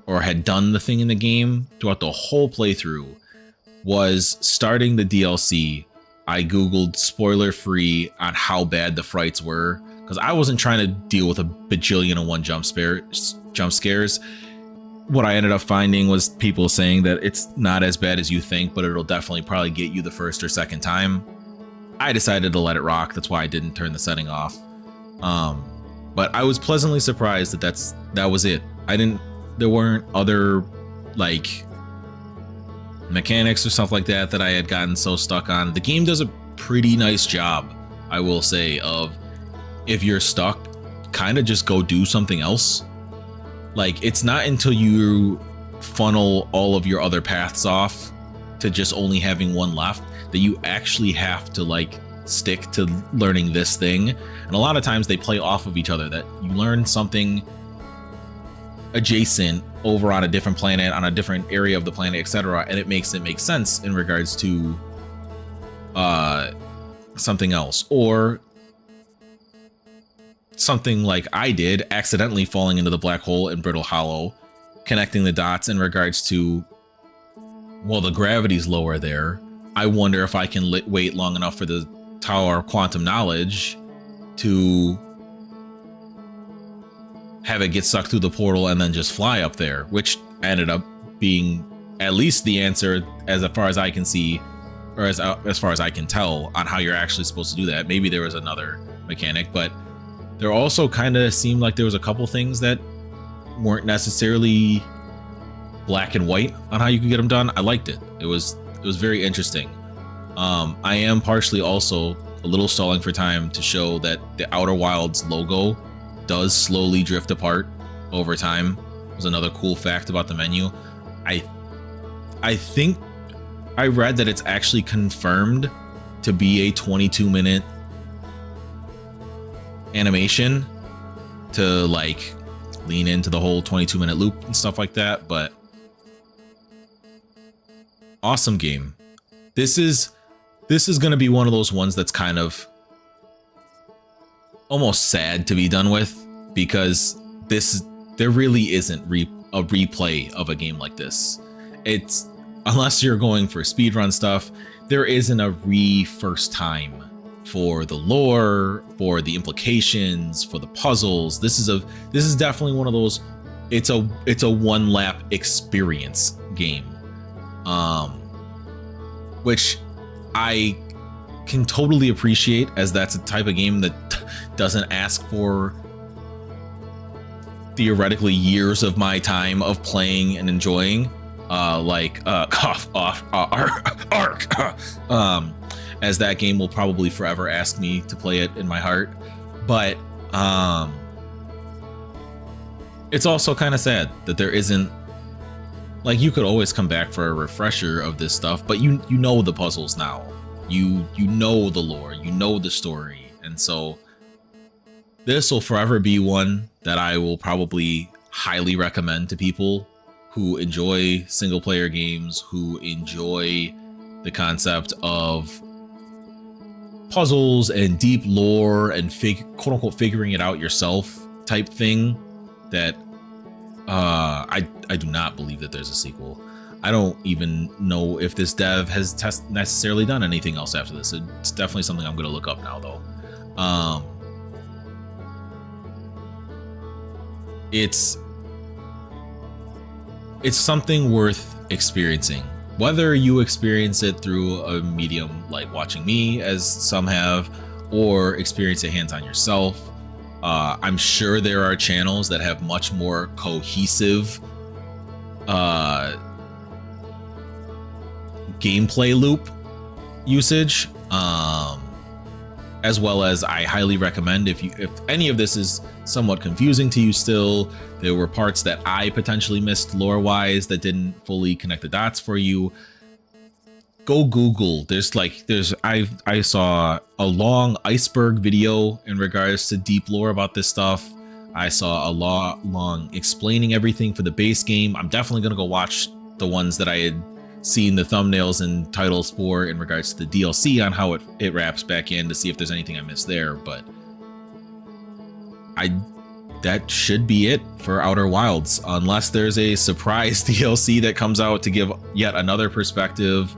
or had done the thing in the game throughout the whole playthrough was starting the DLC. I Googled spoiler free on how bad the frights were, because I wasn't trying to deal with a bajillion and one jump scares. What I ended up finding was people saying that it's not as bad as you think, but it'll definitely probably get you the first or second time. I decided to let it rock. That's why I didn't turn the setting off. But I was pleasantly surprised that was it. There weren't other like mechanics or stuff like that I had gotten so stuck on. The game does a pretty nice job, I will say, of if you're stuck, kind of just go do something else. Like, it's not until you funnel all of your other paths off to just only having one left, that you actually have to like stick to learning this thing. And a lot of times they play off of each other, that you learn something adjacent over on a different planet, on a different area of the planet, etc., and it makes it make sense in regards to something else, or something like I did, accidentally falling into the black hole in Brittle Hollow, connecting the dots in regards to, well, the gravity's lower there. I wonder if I can wait long enough for the Tower of Quantum Knowledge to have it get sucked through the portal and then just fly up there, which ended up being at least the answer as far as I can see, or as far as I can tell, on how you're actually supposed to do that. Maybe there was another mechanic, but there also kind of seemed like there was a couple things that weren't necessarily black and white on how you could get them done. I liked it. It was very interesting. I am partially also a little stalling for time to show that the Outer Wilds logo does slowly drift apart over time. Was another cool fact about the menu. I think I read that it's actually confirmed to be a 22-minute animation to like lean into the whole 22-minute loop and stuff like that. But awesome game. This is going to be one of those ones that's kind of almost sad to be done with, because there really isn't a replay of a game like this. It's, unless you're going for speedrun stuff, there isn't a first time for the lore, for the implications, for the puzzles. This is definitely one of those, it's a one lap experience game, which I can totally appreciate, as that's a type of game that doesn't ask for theoretically years of my time of playing and enjoying, Ark, as that game will probably forever ask me to play it in my heart. But it's also kind of sad that there isn't, like, you could always come back for a refresher of this stuff, but you know the puzzles now, you know the lore, you know the story, and so this will forever be one that I will probably highly recommend to people who enjoy single player games, who enjoy the concept of puzzles and deep lore and quote unquote figuring it out yourself type thing. That I do not believe that there's a sequel. I don't even know if this dev has necessarily done anything else after this. It's definitely something I'm going to look up now, though. It's something worth experiencing, whether you experience it through a medium like watching me, as some have, or experience it hands-on yourself. I'm sure there are channels that have much more cohesive gameplay loop usage, as well as I highly recommend, if any of this is somewhat confusing to you still, there were parts that I potentially missed lore wise that didn't fully connect the dots for you, go Google. I saw a long iceberg video in regards to deep lore about this stuff. I saw a long explaining everything for the base game. I'm definitely gonna go watch the ones that I had seen the thumbnails and titles for in regards to the DLC on how it wraps back in, to see if there's anything I missed there. But that should be it for Outer Wilds, unless there's a surprise DLC that comes out to give yet another perspective.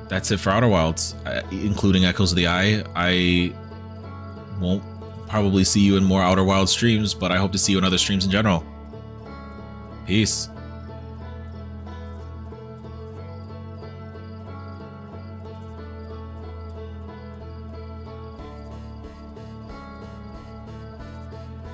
That's it for Outer Wilds, including Echoes of the Eye. I won't probably see you in more Outer Wilds streams, but I hope to see you in other streams in general. Peace.